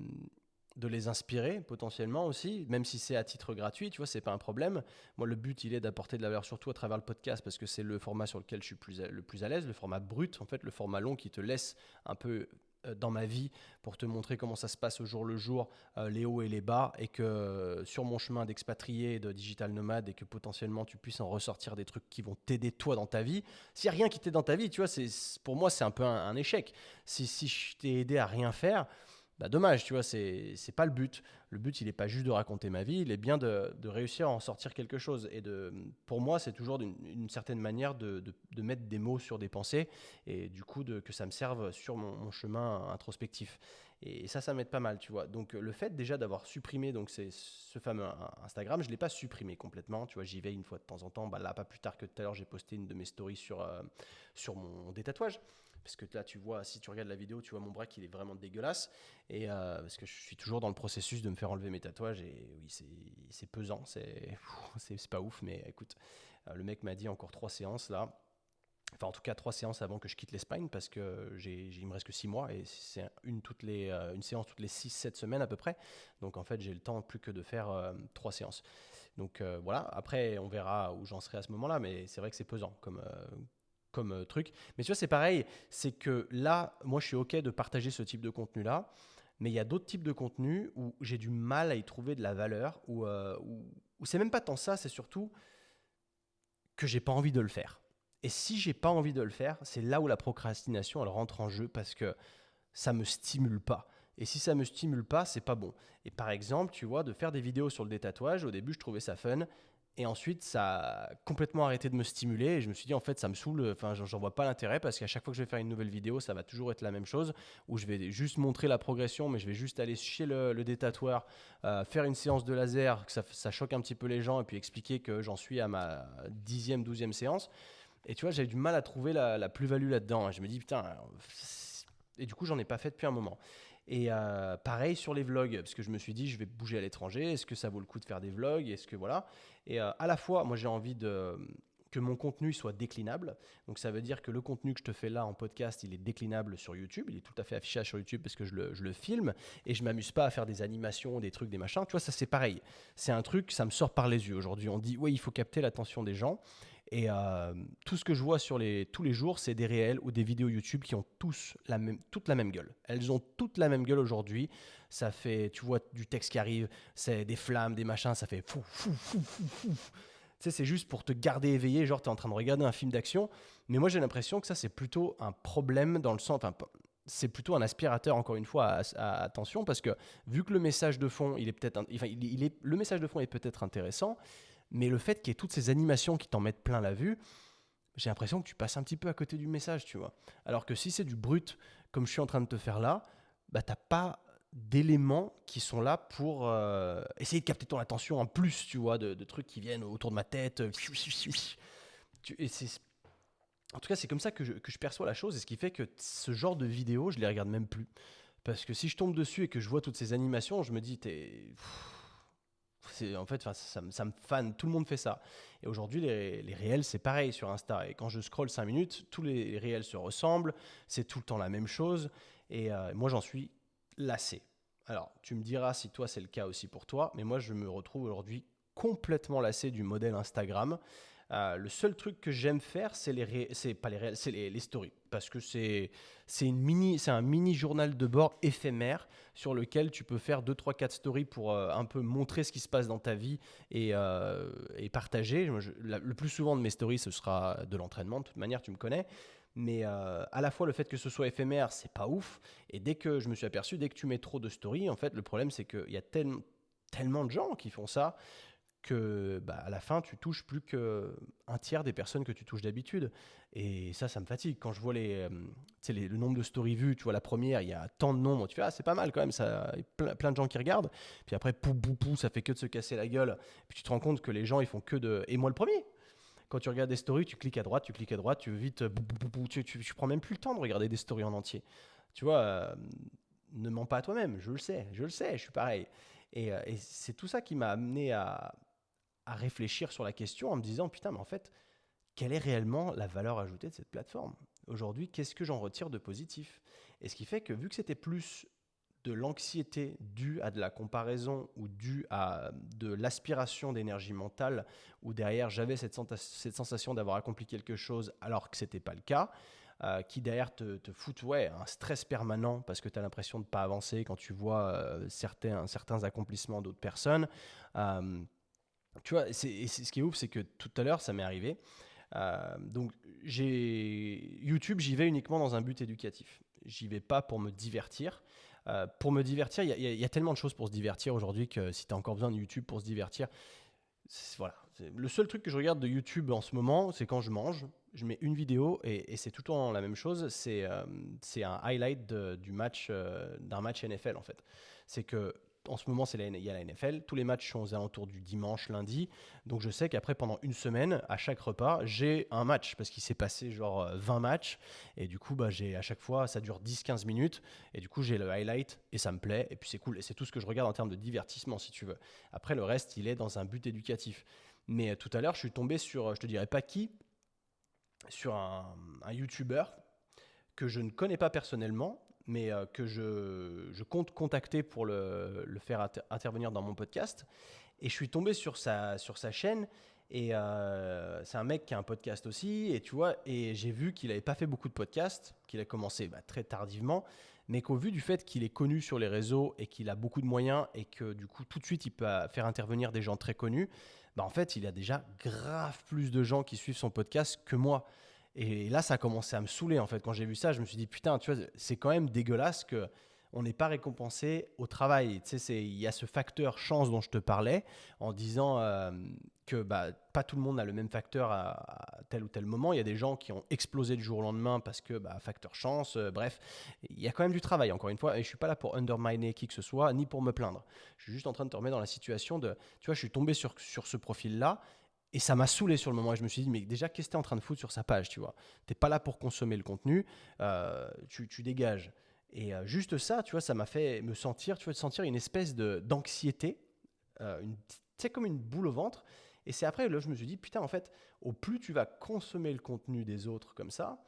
de les inspirer potentiellement aussi, même si c'est à titre gratuit, tu vois, c'est pas un problème. Moi, le but, il est d'apporter de la valeur surtout à travers le podcast parce que c'est le format sur lequel je suis le plus à l'aise, le format brut, en fait, le format long qui te laisse un peu dans ma vie pour te montrer comment ça se passe au jour le jour, les hauts et les bas, et que sur mon chemin d'expatrié et de digital nomade, et que potentiellement tu puisses en ressortir des trucs qui vont t'aider toi dans ta vie. S'il n'y a rien qui t'aide dans ta vie, tu vois, pour moi, c'est un peu un échec. Si je t'ai aidé à rien faire, dommage, tu vois, c'est pas le but. Le but, il est pas juste de raconter ma vie, il est bien de réussir à en sortir quelque chose. Pour moi, c'est toujours une certaine manière de mettre des mots sur des pensées et du coup que ça me serve sur mon chemin introspectif. Et ça m'aide pas mal, tu vois. Donc le fait déjà d'avoir supprimé donc ce fameux Instagram, je l'ai pas supprimé complètement, tu vois, j'y vais une fois de temps en temps. Là, pas plus tard que tout à l'heure, j'ai posté une de mes stories sur mon détatouage. Parce que là, tu vois, si tu regardes la vidéo, tu vois mon bras qui est vraiment dégueulasse. Et parce que je suis toujours dans le processus de me faire enlever mes tatouages. Et oui, c'est pesant, c'est pas ouf. Mais écoute, le mec m'a dit encore 3 séances là. Enfin, en tout cas, 3 séances avant que je quitte l'Espagne parce que il me reste que 6 mois et c'est une séance toutes les 6-7 semaines à peu près. Donc en fait, j'ai le temps plus que de faire 3 séances. Donc voilà, après, on verra où j'en serai à ce moment-là. Mais c'est vrai que c'est pesant comme truc. Mais tu vois, c'est pareil, c'est que là, moi, je suis OK de partager ce type de contenu-là, mais il y a d'autres types de contenus où j'ai du mal à y trouver de la valeur, où c'est même pas tant ça, c'est surtout que j'ai pas envie de le faire. Et si j'ai pas envie de le faire, c'est là où la procrastination, elle rentre en jeu parce que ça me stimule pas. Et si ça me stimule pas, c'est pas bon. Et par exemple, tu vois, de faire des vidéos sur le détatouage, au début, je trouvais ça fun. Et ensuite, ça a complètement arrêté de me stimuler. Et je me suis dit, en fait, ça me saoule. Enfin, j'en vois pas l'intérêt parce qu'à chaque fois que je vais faire une nouvelle vidéo, ça va toujours être la même chose. Où je vais juste montrer la progression, mais je vais juste aller chez le détatoueur, faire une séance de laser, que ça choque un petit peu les gens, et puis expliquer que j'en suis à ma 10e, 12e séance. Et tu vois, j'avais du mal à trouver la plus-value là-dedans. Je me dis, putain. Et du coup, j'en ai pas fait depuis un moment. Et pareil sur les vlogs, parce que je me suis dit, je vais bouger à l'étranger. Est-ce que ça vaut le coup de faire des vlogs? Est-ce que voilà. Et à la fois, moi, j'ai envie que mon contenu soit déclinable. Donc, ça veut dire que le contenu que je te fais là en podcast, il est déclinable sur YouTube. Il est tout à fait affichable sur YouTube parce que je le filme et je m'amuse pas à faire des animations, des trucs, des machins. Tu vois, ça, c'est pareil. C'est un truc, ça me sort par les yeux. Aujourd'hui, on dit, oui, il faut capter l'attention des gens. Et tout ce que je vois tous les jours, c'est des réels ou des vidéos YouTube qui ont toute la même gueule. Elles ont toutes la même gueule aujourd'hui. Ça fait, tu vois du texte qui arrive, c'est des flammes, des machins, ça fait fou, fou, fou, fou, fou. Tu sais, c'est juste pour te garder éveillé, genre tu es en train de regarder un film d'action. Mais moi, j'ai l'impression que ça, c'est plutôt un problème dans le sens... Enfin, c'est plutôt un aspirateur, encore une fois, à attention, parce que vu que le message de fond, il est peut-être... Enfin, le message de fond est peut-être intéressant, mais le fait qu'il y ait toutes ces animations qui t'en mettent plein la vue, j'ai l'impression que tu passes un petit peu à côté du message, tu vois. Alors que si c'est du brut, comme je suis en train de te faire là, bah, tu n'as pas d'éléments qui sont là pour essayer de capter ton attention en plus, tu vois, de trucs qui viennent autour de ma tête. Et en tout cas, c'est comme ça que je perçois la chose, et ce qui fait que ce genre de vidéos, je les regarde même plus. Parce que si je tombe dessus et que je vois toutes ces animations, je me dis, en fait, ça me fane, tout le monde fait ça. Et aujourd'hui, les réels, c'est pareil sur Insta. Et quand je scrolle 5 minutes, tous les réels se ressemblent, c'est tout le temps la même chose. Et moi, j'en suis lassé. Alors, tu me diras si toi, c'est le cas aussi pour toi, mais moi, je me retrouve aujourd'hui complètement lassé du modèle Instagram. Le seul truc que j'aime faire, c'est pas les réels, c'est les stories. Parce que c'est un mini journal de bord éphémère sur lequel tu peux faire 2, 3, 4 stories pour un peu montrer ce qui se passe dans ta vie et partager. Le plus souvent de mes stories, ce sera de l'entraînement. De toute manière, tu me connais. Mais à la fois, le fait que ce soit éphémère, c'est pas ouf. Et dès que je me suis aperçu, dès que tu mets trop de stories, en fait, le problème, c'est qu'il y a tellement de gens qui font ça que bah, à la fin, tu touches plus qu'un tiers des personnes que tu touches d'habitude. Et ça me fatigue. Quand je vois le nombre de stories vues, tu vois, la première, il y a tant de nombres, tu fais, ah, c'est pas mal quand même, ça, il y a plein de gens qui regardent. Puis après, pou, pou, pou, ça fait que de se casser la gueule. Puis tu te rends compte que les gens, ils font que de. Et moi, le premier. Quand tu regardes des stories, tu cliques à droite, tu veux vite. Tu prends même plus le temps de regarder des stories en entier. Tu vois, ne mens pas à toi-même, je le sais, je suis pareil. Et c'est tout ça qui m'a amené à réfléchir sur la question en me disant, putain, mais en fait, quelle est réellement la valeur ajoutée de cette plateforme? Aujourd'hui, qu'est-ce que j'en retire de positif? Et ce qui fait que vu que c'était plus de l'anxiété due à de la comparaison ou due à de l'aspiration d'énergie mentale, où derrière j'avais cette sensation d'avoir accompli quelque chose alors que ce n'était pas le cas, qui derrière te fout un stress permanent parce que tu as l'impression de ne pas avancer quand tu vois certains accomplissements d'autres personnes. Euh, Tu vois, ce qui est ouf, c'est que tout à l'heure, ça m'est arrivé. Donc, YouTube, j'y vais uniquement dans un but éducatif. J'y vais pas pour me divertir. Pour me divertir, il y a tellement de choses pour se divertir aujourd'hui que si tu as encore besoin de YouTube pour se divertir, voilà. Le seul truc que je regarde de YouTube en ce moment, c'est quand je mange. Je mets une vidéo et c'est tout le temps la même chose. C'est un highlight d'un match NFL en fait. C'est que en ce moment, il y a la NFL. Tous les matchs sont aux alentours du dimanche, lundi. Donc je sais qu'après, pendant une semaine, à chaque repas, j'ai un match parce qu'il s'est passé genre 20 matchs. Et du coup, bah, à chaque fois, ça dure 10-15 minutes. Et du coup, j'ai le highlight et ça me plaît. Et puis c'est cool. Et c'est tout ce que je regarde en termes de divertissement, si tu veux. Après, le reste, il est dans un but éducatif. Mais tout à l'heure, je suis tombé sur, je te dirais pas qui, sur un YouTuber que je ne connais pas personnellement, mais que je compte contacter pour le faire intervenir dans mon podcast. Et je suis tombé sur sa chaîne. Et c'est un mec qui a un podcast aussi. Et tu vois, et j'ai vu qu'il n'avait pas fait beaucoup de podcasts, qu'il a commencé très tardivement, mais qu'au vu du fait qu'il est connu sur les réseaux et qu'il a beaucoup de moyens et que du coup, tout de suite, il peut faire intervenir des gens très connus, bah en fait, il a déjà grave plus de gens qui suivent son podcast que moi. Et là, ça a commencé à me saouler en fait. Quand j'ai vu ça, je me suis dit putain, tu vois, c'est quand même dégueulasse que on n'est pas récompensé au travail. Tu sais, il y a ce facteur chance dont je te parlais en disant que bah, pas tout le monde a le même facteur à tel ou tel moment. Il y a des gens qui ont explosé du jour au lendemain parce que bah, facteur chance. Bref, il y a quand même du travail encore une fois. Et je suis pas là pour underminer qui que ce soit ni pour me plaindre. Je suis juste en train de te remettre dans la situation de, tu vois, je suis tombé sur ce profil-là. Et ça m'a saoulé sur le moment. Et je me suis dit, mais déjà, qu'est-ce que tu es en train de foutre sur sa page, tu vois? Tu n'es pas là pour consommer le contenu, tu dégages. Et juste ça, tu vois, ça m'a fait me sentir, tu vois, sentir une espèce d'anxiété, tu sais, comme une boule au ventre. Et c'est après, là, je me suis dit, putain, en fait, au plus tu vas consommer le contenu des autres comme ça,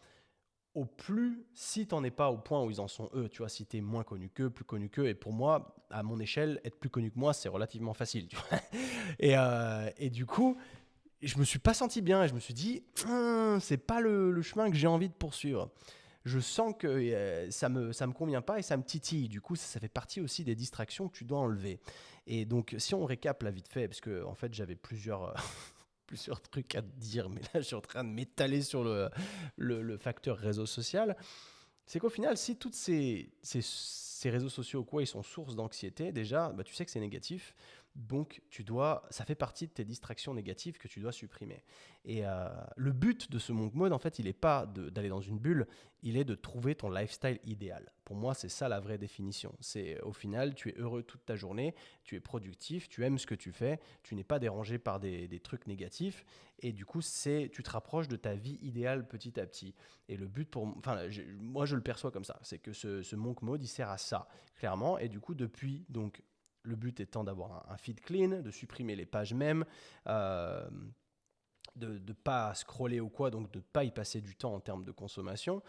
au plus, si tu n'en es pas au point où ils en sont eux, tu vois, si tu es moins connu qu'eux, plus connu qu'eux, et pour moi, à mon échelle, être plus connu que moi, c'est relativement facile, tu vois. Et du coup, je me suis pas senti bien et je me suis dit, c'est pas le chemin que j'ai envie de poursuivre. Je sens que ça me convient pas et ça me titille. Du coup, ça fait partie aussi des distractions que tu dois enlever. Et donc, si on récap là vite fait, parce que en fait, j'avais plusieurs trucs à te dire, mais là, je suis en train de m'étaler sur le facteur réseau social. C'est qu'au final, si toutes ces réseaux sociaux, quoi, ils sont source d'anxiété, déjà, tu sais que c'est négatif. Donc, ça fait partie de tes distractions négatives que tu dois supprimer. Et le but de ce monk mode, en fait, il n'est pas d'aller dans une bulle, il est de trouver ton lifestyle idéal. Pour moi, c'est ça la vraie définition. C'est au final, tu es heureux toute ta journée, tu es productif, tu aimes ce que tu fais, tu n'es pas dérangé par des trucs négatifs. Et du coup, tu te rapproches de ta vie idéale petit à petit. Et le but moi, je le perçois comme ça. C'est que ce monk mode, il sert à ça, clairement. Et du coup, depuis, donc, le but étant d'avoir un feed clean, de supprimer les pages mêmes, de ne pas scroller ou quoi, donc de ne pas y passer du temps en termes de consommation,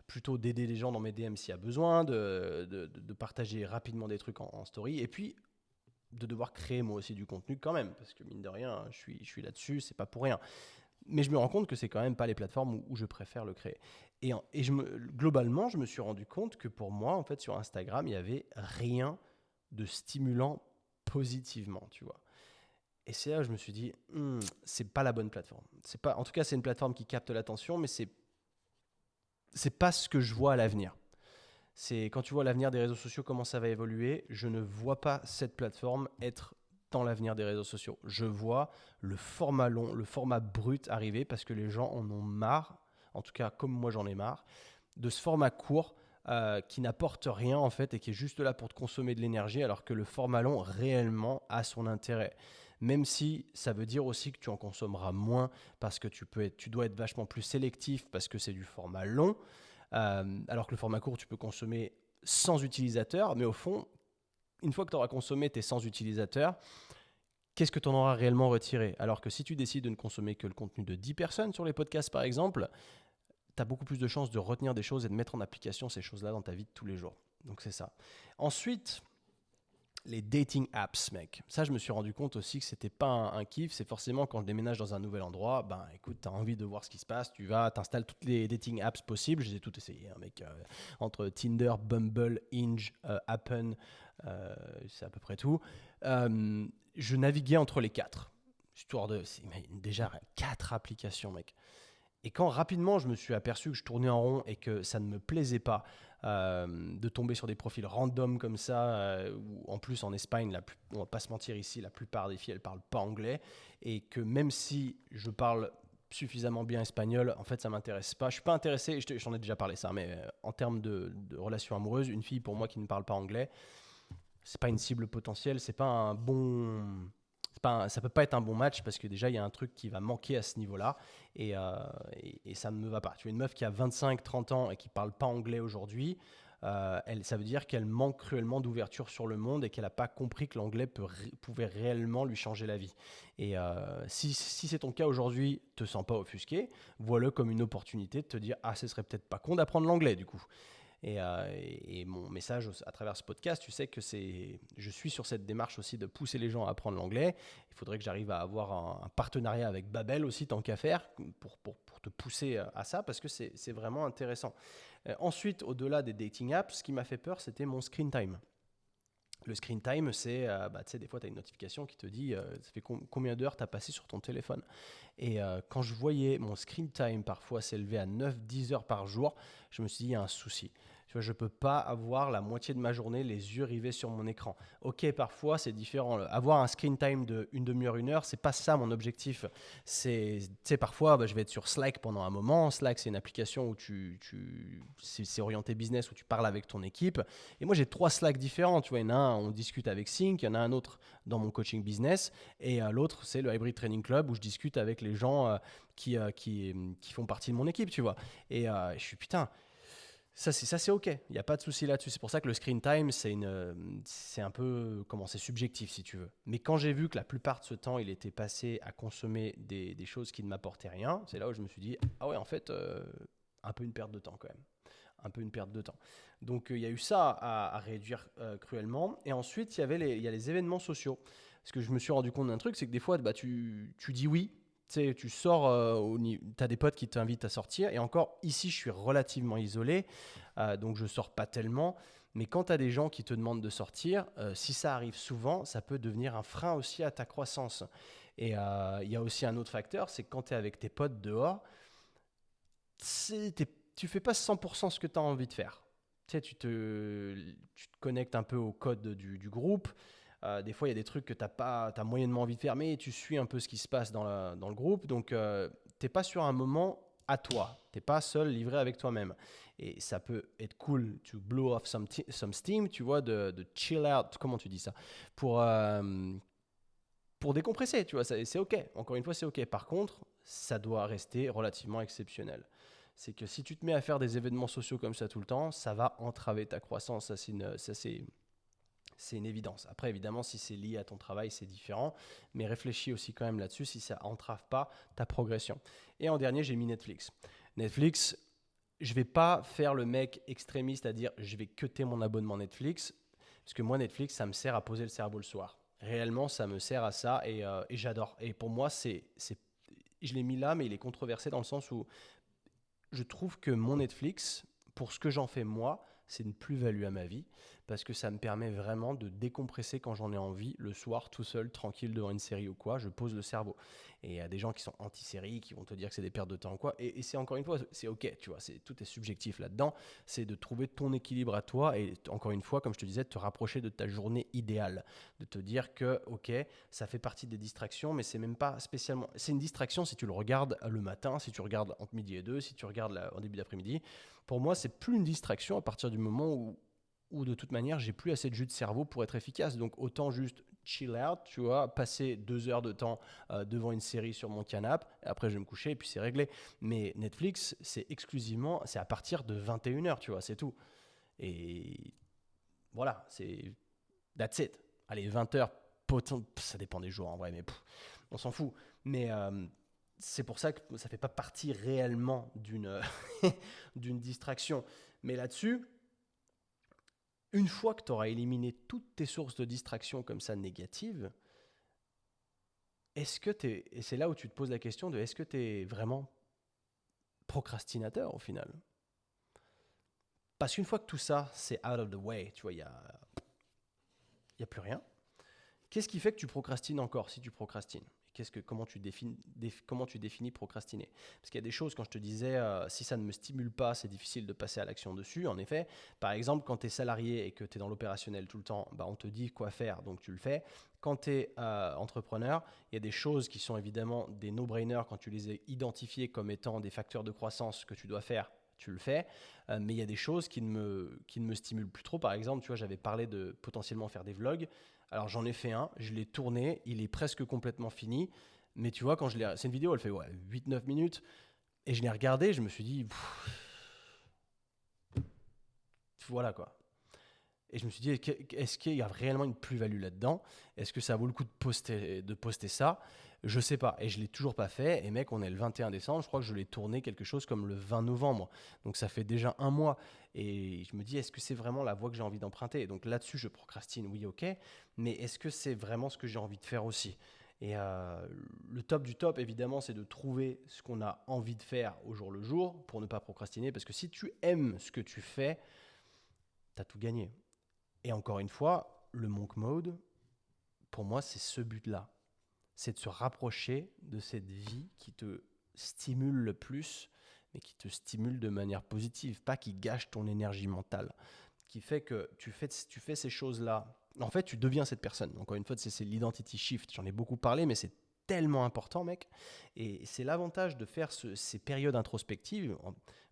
plutôt d'aider les gens dans mes DM s'il y a besoin, de partager rapidement des trucs en story, et puis de devoir créer moi aussi du contenu quand même, parce que mine de rien, je suis là-dessus, c'est pas pour rien. Mais je me rends compte que c'est quand même pas les plateformes où je préfère le créer. Et globalement, je me suis rendu compte que pour moi, en fait, sur Instagram, il n'y avait rien de stimulant positivement, tu vois. Et c'est là où je me suis dit, c'est pas la bonne plateforme. C'est pas, en tout cas, c'est une plateforme qui capte l'attention, mais c'est pas ce que je vois à l'avenir. C'est quand tu vois l'avenir des réseaux sociaux, comment ça va évoluer, je ne vois pas cette plateforme être dans l'avenir des réseaux sociaux. Je vois le format long, le format brut arriver parce que les gens en ont marre, en tout cas comme moi j'en ai marre, de ce format court qui n'apporte rien en fait et qui est juste là pour te consommer de l'énergie alors que le format long réellement a son intérêt. Même si ça veut dire aussi que tu en consommeras moins parce que tu dois être vachement plus sélectif parce que c'est du format long, alors que le format court, tu peux consommer sans utilisateur, mais au fond, une fois que tu auras consommé tes 100 utilisateurs, qu'est-ce que tu en auras réellement retiré? Alors que si tu décides de ne consommer que le contenu de 10 personnes sur les podcasts par exemple, tu as beaucoup plus de chances de retenir des choses et de mettre en application ces choses-là dans ta vie de tous les jours. Donc c'est ça. Ensuite, les dating apps, mec. Ça, je me suis rendu compte aussi que c'était pas un kiff. C'est forcément quand je déménage dans un nouvel endroit, ben écoute, t'as envie de voir ce qui se passe, tu vas, t'installes toutes les dating apps possibles. Je les ai toutes essayées, hein, mec. Entre Tinder, Bumble, Hinge, Appen, c'est à peu près tout. Je naviguais entre les quatre. Histoire de. Déjà, quatre applications, mec. Et quand rapidement je me suis aperçu que je tournais en rond et que ça ne me plaisait pas de tomber sur des profils random comme ça, où en plus en Espagne, on va pas se mentir ici, la plupart des filles elles parlent pas anglais, et que même si je parle suffisamment bien espagnol, en fait ça m'intéresse pas. Je suis pas intéressé, j'en ai déjà parlé ça, mais en termes de relations amoureuses, une fille pour moi qui ne parle pas anglais, c'est pas une cible potentielle, c'est pas un bon, ça peut pas être un bon match parce que déjà il y a un truc qui va manquer à ce niveau-là et ça ne me va pas. Tu as une meuf qui a 25-30 ans et qui parle pas anglais aujourd'hui, ça veut dire qu'elle manque cruellement d'ouverture sur le monde et qu'elle n'a pas compris que l'anglais pouvait réellement lui changer la vie. Et si c'est ton cas aujourd'hui, te sens pas offusqué, vois-le comme une opportunité de te dire ce serait peut-être pas con d'apprendre l'anglais du coup. Et mon message à travers ce podcast, tu sais que je suis sur cette démarche aussi de pousser les gens à apprendre l'anglais. Il faudrait que j'arrive à avoir un partenariat avec Babel aussi, tant qu'à faire, pour te pousser à ça, parce que c'est vraiment intéressant. Ensuite, au-delà des dating apps, ce qui m'a fait peur, c'était mon screen time. Le screen time, c'est, tu sais, des fois, tu as une notification qui te dit ça fait combien d'heures tu as passé sur ton téléphone. Et quand je voyais mon screen time parfois s'élever à 9-10 heures par jour, je me suis dit, il y a un souci. Tu vois, je ne peux pas avoir la moitié de ma journée les yeux rivés sur mon écran. Ok, parfois c'est différent. Avoir un screen time de une demi-heure, une heure, c'est pas ça mon objectif. Tu sais, parfois, je vais être sur Slack pendant un moment. Slack, c'est une application où c'est orienté business, où tu parles avec ton équipe. Et moi, j'ai 3 Slack différents. Tu vois, il y en a un, on discute avec Sync, il y en a un autre dans mon coaching business, et l'autre, c'est le Hybrid Training Club où je discute avec les gens qui font partie de mon équipe, tu vois. Et je suis putain. Ça, c'est OK. Il n'y a pas de souci là-dessus. C'est pour ça que le screen time, c'est un peu c'est subjectif, si tu veux. Mais quand j'ai vu que la plupart de ce temps, il était passé à consommer des choses qui ne m'apportaient rien, c'est là où je me suis dit, ah ouais, en fait, un peu une perte de temps quand même. Un peu une perte de temps. Donc, il y a eu ça à réduire cruellement. Et ensuite, il y a les événements sociaux. Parce que je me suis rendu compte d'un truc, c'est que des fois, tu dis oui. Tu sais, tu sors, tu as des potes qui t'invitent à sortir. Et encore, ici, je suis relativement isolé. Donc, je ne sors pas tellement. Mais quand tu as des gens qui te demandent de sortir, si ça arrive souvent, ça peut devenir un frein aussi à ta croissance. Et il y a aussi un autre facteur, c'est que quand tu es avec tes potes dehors, tu fais pas 100% ce que tu as envie de faire. tu sais, tu te connectes un peu au code du groupe. Des fois, il y a des trucs que tu as moyennement envie de faire, mais tu suis un peu ce qui se passe dans le groupe. Donc, tu n'es pas sur un moment à toi. Tu n'es pas seul, livré avec toi-même. Et ça peut être cool to blow off some steam, tu vois, de chill out. Comment tu dis ça? Pour, euh, pour décompresser, tu vois, c'est OK. Encore une fois, c'est OK. Par contre, ça doit rester relativement exceptionnel. C'est que si tu te mets à faire des événements sociaux comme ça tout le temps, ça va entraver ta croissance. C'est une évidence. Après, évidemment, si c'est lié à ton travail, c'est différent. Mais réfléchis aussi quand même là-dessus si ça entrave pas ta progression. Et en dernier, j'ai mis Netflix. Netflix, je vais pas faire le mec extrémiste à dire je vais cutter mon abonnement Netflix. Parce que moi, Netflix, ça me sert à poser le cerveau le soir. Réellement, ça me sert à ça et j'adore. Et pour moi, je l'ai mis là, mais il est controversé dans le sens où je trouve que mon Netflix, pour ce que j'en fais moi, c'est une plus-value à ma vie parce que ça me permet vraiment de décompresser quand j'en ai envie le soir tout seul, tranquille devant une série ou quoi, je pose le cerveau. Et il y a des gens qui sont anti-séries, qui vont te dire que c'est des pertes de temps ou quoi. Et c'est encore une fois, c'est OK, tu vois, tout est subjectif là-dedans. C'est de trouver ton équilibre à toi et encore une fois, comme je te disais, de te rapprocher de ta journée idéale. De te dire que, OK, ça fait partie des distractions, mais c'est même pas spécialement. C'est une distraction si tu le regardes le matin, si tu regardes entre midi et deux, si tu regardes en début d'après-midi. Pour moi, c'est plus une distraction à partir du moment où de toute manière, j'ai plus assez de jus de cerveau pour être efficace. Donc autant juste chill out, tu vois, passer 2 heures de temps devant une série sur mon canapé, après je vais me coucher et puis c'est réglé. Mais Netflix, c'est à partir de 21 heures, tu vois, c'est tout. Et voilà, that's it. Allez, 20 heures, ça dépend des jours en vrai, mais on s'en fout. Mais c'est pour ça que ça ne fait pas partie réellement d'une distraction. Mais là-dessus, une fois que tu auras éliminé toutes tes sources de distraction comme ça négatives, et c'est là où tu te poses la question de est-ce que tu es vraiment procrastinateur au final? Parce qu'une fois que tout ça, c'est out of the way, tu vois, y a plus rien. Qu'est-ce qui fait que tu procrastines encore si tu procrastines? Comment tu définis procrastiner? Parce qu'il y a des choses, quand je te disais, si ça ne me stimule pas, c'est difficile de passer à l'action dessus. En effet, par exemple, quand tu es salarié et que tu es dans l'opérationnel tout le temps, bah, on te dit quoi faire, donc tu le fais. Quand tu es entrepreneur, il y a des choses qui sont évidemment des no-brainers quand tu les as identifiées comme étant des facteurs de croissance que tu dois faire. Tu le fais, mais il y a des choses qui ne me stimulent plus trop. Par exemple, tu vois, j'avais parlé de potentiellement faire des vlogs. Alors j'en ai fait un, je l'ai tourné, il est presque complètement fini. Mais tu vois, c'est une vidéo, elle fait 8-9 minutes. Et je l'ai regardé, je me suis dit, voilà quoi. Et je me suis dit, est-ce qu'il y a réellement une plus-value là-dedans? Est-ce que ça vaut le coup de poster ça? Je sais pas. Et je l'ai toujours pas fait. Et mec, on est le 21 décembre. Je crois que je l'ai tourné quelque chose comme le 20 novembre. Donc ça fait déjà un mois. Et je me dis, est-ce que c'est vraiment la voie que j'ai envie d'emprunter? Donc là-dessus, je procrastine, oui, ok. Mais est-ce que c'est vraiment ce que j'ai envie de faire aussi? Et le top du top, évidemment, c'est de trouver ce qu'on a envie de faire au jour le jour pour ne pas procrastiner. Parce que si tu aimes ce que tu fais, tu as tout gagné. Et encore une fois, le monk mode, pour moi, c'est ce but-là. C'est de se rapprocher de cette vie qui te stimule le plus, mais qui te stimule de manière positive, pas qui gâche ton énergie mentale, qui fait que tu fais ces choses-là. En fait, tu deviens cette personne. Encore une fois, c'est l'identity shift. J'en ai beaucoup parlé, mais c'est tellement important, mec. Et c'est l'avantage de faire ces périodes introspectives.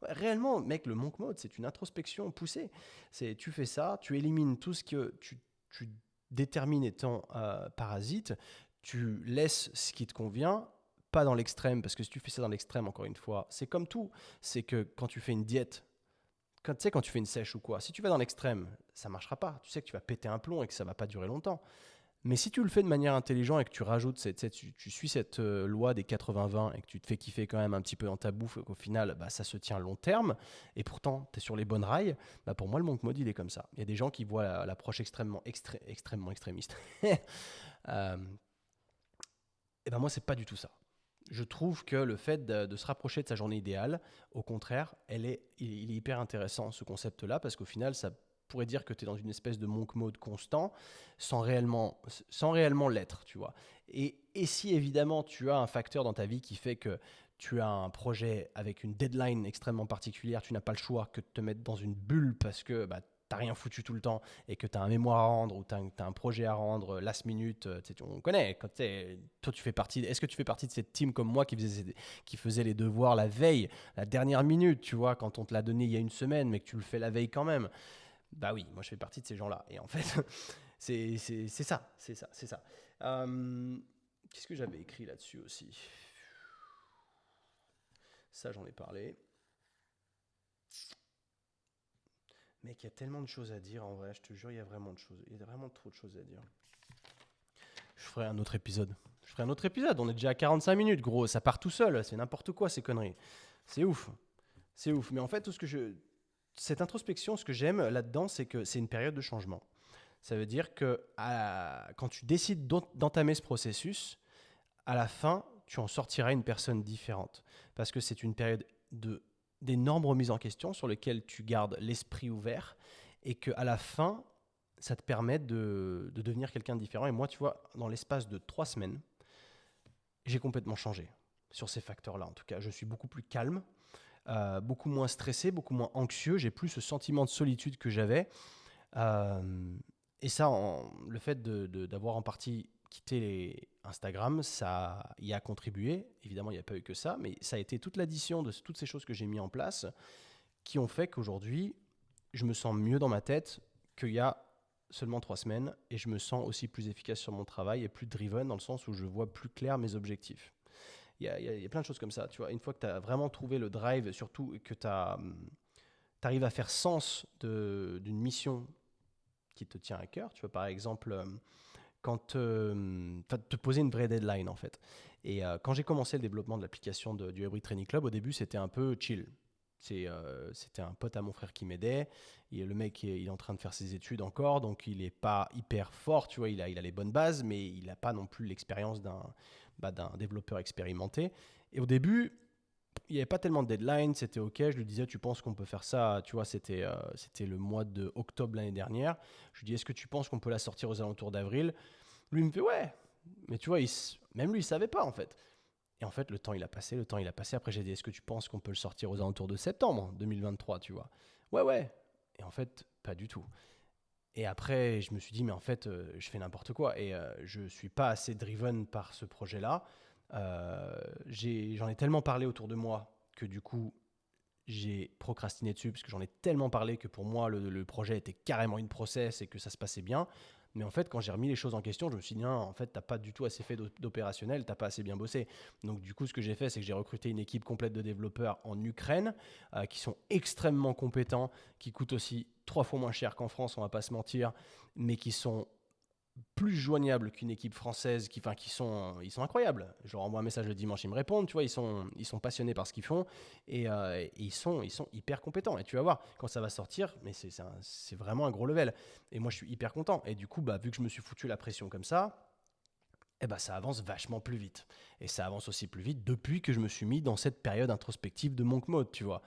Réellement, mec, le monk mode, c'est une introspection poussée. Tu fais ça, tu élimines tout ce que tu détermines étant parasite, tu laisses ce qui te convient, pas dans l'extrême, parce que si tu fais ça dans l'extrême, encore une fois, c'est comme tout. C'est que quand tu fais une diète, quand tu fais une sèche ou quoi, si tu vas dans l'extrême, ça marchera pas. Tu sais que tu vas péter un plomb et que ça va pas durer longtemps. Mais si tu le fais de manière intelligente et que tu rajoutes, tu suis cette loi des 80-20 et que tu te fais kiffer quand même un petit peu dans ta bouffe, qu'au final, bah, ça se tient long terme, et pourtant, tu es sur les bonnes rails, bah, pour moi, le monk mode, il est comme ça. Il y a des gens qui voient l'approche extrêmement extrémiste. Euh, et ben moi, c'est pas du tout ça. Je trouve que le fait de se rapprocher de sa journée idéale, au contraire, il est hyper intéressant, ce concept-là, parce qu'au final, pourrait dire que tu es dans une espèce de monk mode constant sans réellement l'être, tu vois. Et si évidemment tu as un facteur dans ta vie qui fait que tu as un projet avec une deadline extrêmement particulière, tu n'as pas le choix que de te mettre dans une bulle parce que bah, t'as rien foutu tout le temps et que tu as un mémoire à rendre ou tu as un projet à rendre last minute, on connaît, toi tu fais partie, est-ce que tu fais partie de cette team comme moi qui faisait les devoirs la veille, la dernière minute, tu vois, quand on te l'a donné il y a une semaine mais que tu le fais la veille quand même? Bah oui, moi je fais partie de ces gens-là. Et en fait, c'est ça, c'est ça, c'est ça. Qu'est-ce que j'avais écrit là-dessus aussi? Ça, j'en ai parlé. Mec, il y a tellement de choses à dire en vrai, je te jure, il y a vraiment de choses. Il y a vraiment trop de choses à dire. Je ferai un autre épisode. On est déjà à 45 minutes, gros. Ça part tout seul. C'est n'importe quoi, ces conneries. C'est ouf. C'est ouf. Mais en fait, cette introspection, ce que j'aime là-dedans, c'est que c'est une période de changement. Ça veut dire que quand tu décides d'entamer ce processus, à la fin, tu en sortiras une personne différente. Parce que c'est une période d'énormes remises en question sur lesquelles tu gardes l'esprit ouvert et qu'à la fin, ça te permet de devenir quelqu'un de différent. Et moi, tu vois, dans l'espace de 3 semaines, j'ai complètement changé sur ces facteurs-là. En tout cas, je suis beaucoup plus calme, beaucoup moins stressé, beaucoup moins anxieux. J'ai plus ce sentiment de solitude que j'avais. Et ça, le fait d'avoir en partie quitté Instagram, ça y a contribué. Évidemment, il n'y a pas eu que ça, mais ça a été toute l'addition de toutes ces choses que j'ai mis en place qui ont fait qu'aujourd'hui, je me sens mieux dans ma tête qu'il y a seulement 3 semaines et je me sens aussi plus efficace sur mon travail et plus driven dans le sens où je vois plus clair mes objectifs. Il y a plein de choses comme ça. Tu vois, une fois que tu as vraiment trouvé le drive, surtout et que tu arrives à faire sens d'une mission qui te tient à cœur, tu vois, par exemple, te poser une vraie deadline en fait. Et quand j'ai commencé le développement de l'application du Hybrid Training Club, au début c'était un peu chill. C'était un pote à mon frère qui m'aidait. Et le mec, il est en train de faire ses études encore, donc il n'est pas hyper fort, tu vois, il a les bonnes bases, mais il n'a pas non plus l'expérience d'un développeur expérimenté. Et au début, il n'y avait pas tellement de deadline, c'était ok. Je lui disais, tu penses qu'on peut faire ça? Tu vois, c'était le mois de octobre l'année dernière. Je lui dis, est-ce que tu penses qu'on peut la sortir aux alentours d'avril? Lui, il me fait, ouais. Mais tu vois, même lui, il savait pas en fait. Et en fait, le temps, il a passé, le temps, il a passé. Après, j'ai dit, est-ce que tu penses qu'on peut le sortir aux alentours de septembre 2023, tu vois? Ouais, ouais. Et en fait, pas du tout. Et après, je me suis dit, mais en fait, je fais n'importe quoi. Et je suis pas assez driven par ce projet-là. J'en ai tellement parlé autour de moi que du coup, j'ai procrastiné dessus parce que j'en ai tellement parlé que pour moi, le projet était carrément une process et que ça se passait bien. Mais en fait, quand j'ai remis les choses en question, je me suis dit, non, en fait, t'as pas du tout assez fait d'opérationnel, t'as pas assez bien bossé. Donc, du coup, ce que j'ai fait, c'est que j'ai recruté une équipe complète de développeurs en Ukraine qui sont extrêmement compétents, qui coûtent aussi 3 fois moins cher qu'en France, on va pas se mentir, mais qui sont plus joignables qu'une équipe française ils sont incroyables. Je leur envoie un message le dimanche, ils me répondent, tu vois, ils sont passionnés par ce qu'ils font et ils sont hyper compétents. Et tu vas voir, quand ça va sortir, mais c'est vraiment un gros level. Et moi, je suis hyper content. Et du coup, bah, vu que je me suis foutu la pression comme ça, eh ben, ça avance vachement plus vite. Et ça avance aussi plus vite depuis que je me suis mis dans cette période introspective de monk mode, tu vois.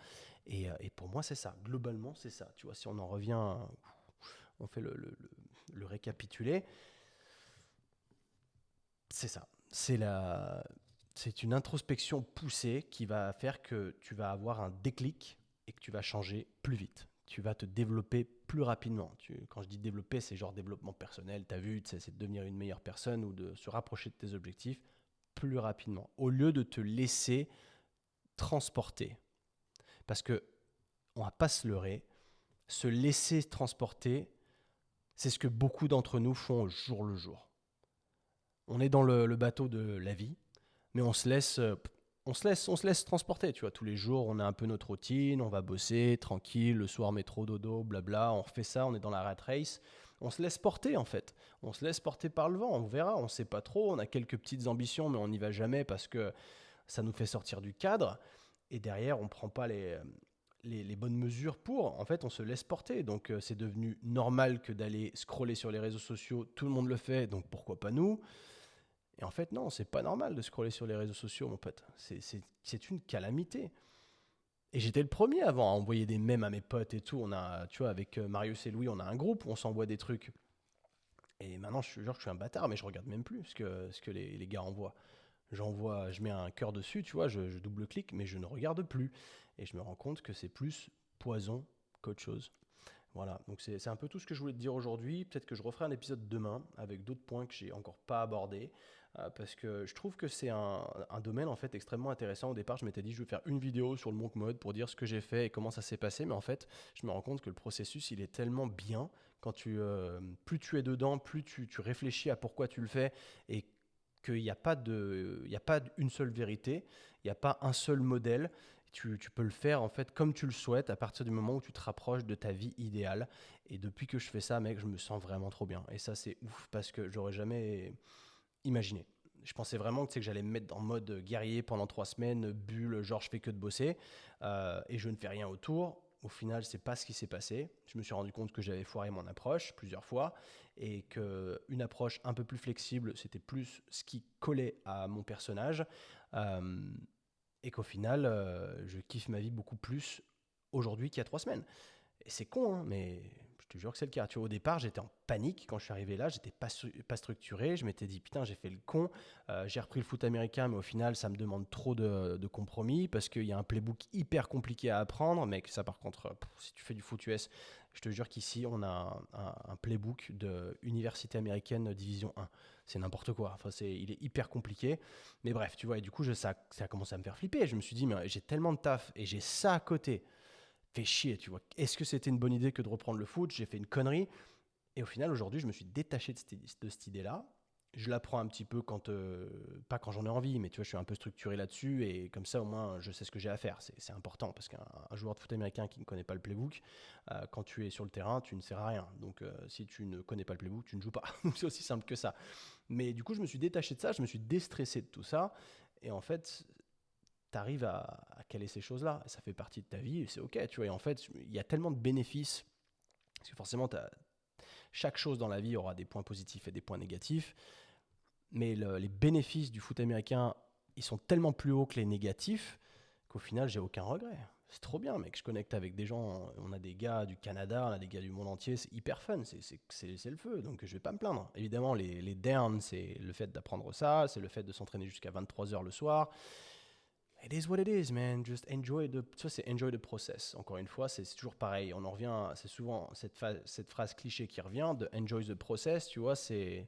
Et pour moi, c'est ça. Globalement, c'est ça. Tu vois, si on en revient, on fait le récapitulé. C'est ça. C'est une introspection poussée qui va faire que tu vas avoir un déclic et que tu vas changer plus vite. Tu vas te développer plus rapidement. Quand je dis développer, c'est genre développement personnel. Tu as vu, c'est de devenir une meilleure personne ou de se rapprocher de tes objectifs plus rapidement. Au lieu de te laisser transporter. Parce que, on va pas se leurrer, se laisser transporter, c'est ce que beaucoup d'entre nous font au jour le jour. On est dans le bateau de la vie, mais on se laisse transporter, tu vois. Tous les jours, on a un peu notre routine, on va bosser tranquille, le soir métro, dodo, blabla, on refait ça, on est dans la rat race. On se laisse porter en fait. On se laisse porter par le vent, on verra, on sait pas trop, on a quelques petites ambitions, mais on n'y va jamais parce que ça nous fait sortir du cadre. Et derrière, on prend pas les bonnes mesures pour. En fait, on se laisse porter. Donc, c'est devenu normal que d'aller scroller sur les réseaux sociaux. Tout le monde le fait, donc pourquoi pas nous? Et en fait, non, c'est pas normal de scroller sur les réseaux sociaux, mon pote. C'est une calamité. Et j'étais le premier avant à envoyer des mèmes à mes potes et tout. On a, tu vois, avec Marius et Louis, on a un groupe où on s'envoie des trucs. Et maintenant, je suis un bâtard, mais je regarde même plus ce que les gars envoient. J'envoie, je mets un cœur dessus, tu vois, je double-clique, mais je ne regarde plus. Et je me rends compte que c'est plus poison qu'autre chose. Voilà, donc c'est un peu tout ce que je voulais te dire aujourd'hui. Peut-être que je referai un épisode demain avec d'autres points que j'ai encore pas abordés, parce que je trouve que c'est un domaine en fait extrêmement intéressant. Au départ, je m'étais dit je vais faire une vidéo sur le monk mode pour dire ce que j'ai fait et comment ça s'est passé, mais en fait, je me rends compte que le processus il est tellement bien quand plus tu es dedans, plus tu réfléchis à pourquoi tu le fais et qu'il n'y a pas il y a pas une seule vérité, il n'y a pas un seul modèle. Tu peux le faire en fait comme tu le souhaites à partir du moment où tu te rapproches de ta vie idéale. Et depuis que je fais ça, mec, je me sens vraiment trop bien. Et ça, c'est ouf parce que j'aurais jamais imaginé. Je pensais vraiment que j'allais me mettre en mode guerrier pendant 3 semaines, bulle, genre je fais que de bosser et je ne fais rien autour. Au final, c'est pas ce qui s'est passé. Je me suis rendu compte que j'avais foiré mon approche plusieurs fois et qu'une approche un peu plus flexible, c'était plus ce qui collait à mon personnage. Euh, et qu'au final, je kiffe ma vie beaucoup plus aujourd'hui qu'il y a 3 semaines. Et c'est con, hein, mais je te jure que c'est le cas. Tu vois, au départ, j'étais en panique quand je suis arrivé là, j'étais pas structuré. Je m'étais dit, putain, j'ai fait le con. J'ai repris le foot américain, mais au final, ça me demande trop de compromis parce qu'il y a un playbook hyper compliqué à apprendre. Mec, ça, par contre, si tu fais du foot US, je te jure qu'ici, on a un playbook de université américaine division 1. C'est n'importe quoi. Enfin, il est hyper compliqué. Mais bref, tu vois, et du coup, ça a commencé à me faire flipper. Je me suis dit, mais j'ai tellement de taf et j'ai ça à côté fait chier, tu vois. Est-ce que c'était une bonne idée que de reprendre le foot? J'ai fait une connerie. Et au final, aujourd'hui, je me suis détaché de cette idée-là. Je la prends un petit peu pas quand j'en ai envie, mais tu vois, je suis un peu structuré là-dessus et comme ça, au moins, je sais ce que j'ai à faire. C'est important parce qu'un joueur de foot américain qui ne connaît pas le playbook, quand tu es sur le terrain, tu ne sers à rien. Donc, si tu ne connais pas le playbook, tu ne joues pas. C'est aussi simple que ça. Mais du coup, je me suis détaché de ça, je me suis déstressé de tout ça. Et en fait, tu arrives à caler ces choses-là. Ça fait partie de ta vie et c'est OK, tu vois. Et en fait, il y a tellement de bénéfices. Parce que forcément, chaque chose dans la vie aura des points positifs et des points négatifs. Mais les bénéfices du foot américain, ils sont tellement plus hauts que les négatifs qu'au final, j'ai aucun regret. C'est trop bien, mec. Je connecte avec des gens. On a des gars du Canada, on a des gars du monde entier. C'est hyper fun. C'est le feu. Donc, je vais pas me plaindre. Évidemment, les downs, c'est le fait d'apprendre ça. C'est le fait de s'entraîner jusqu'à 23h le soir. It is what it is, man. Just enjoy tu vois, c'est enjoy the process. Encore une fois, c'est toujours pareil. On en revient, c'est souvent cette phrase cliché qui revient de enjoy the process. Tu vois, c'est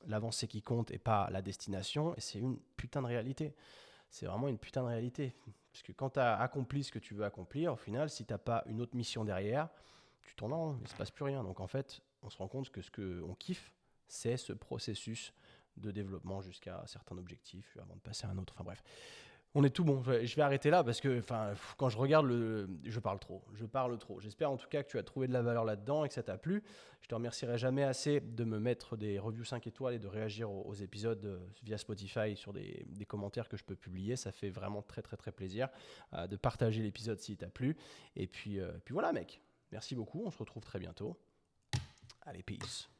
l'avancée qui compte et pas la destination. Et c'est une putain de réalité. C'est vraiment une putain de réalité. Parce que quand tu as accompli ce que tu veux accomplir, au final, si tu n'as pas une autre mission derrière, tu tournes en rond, il ne se passe plus rien. Donc en fait, on se rend compte que ce qu'on kiffe, c'est ce processus de développement jusqu'à un certain objectif avant de passer à un autre. Enfin bref, on est tout bon. Je vais arrêter là parce que quand je regarde je parle trop. Je parle trop. J'espère en tout cas que tu as trouvé de la valeur là-dedans et que ça t'a plu. Je te remercierai jamais assez de me mettre des reviews 5 étoiles et de réagir aux épisodes via Spotify sur des commentaires que je peux publier. Ça fait vraiment très très très plaisir de partager l'épisode s'il t'a plu. Et puis voilà mec. Merci beaucoup. On se retrouve très bientôt. Allez, peace.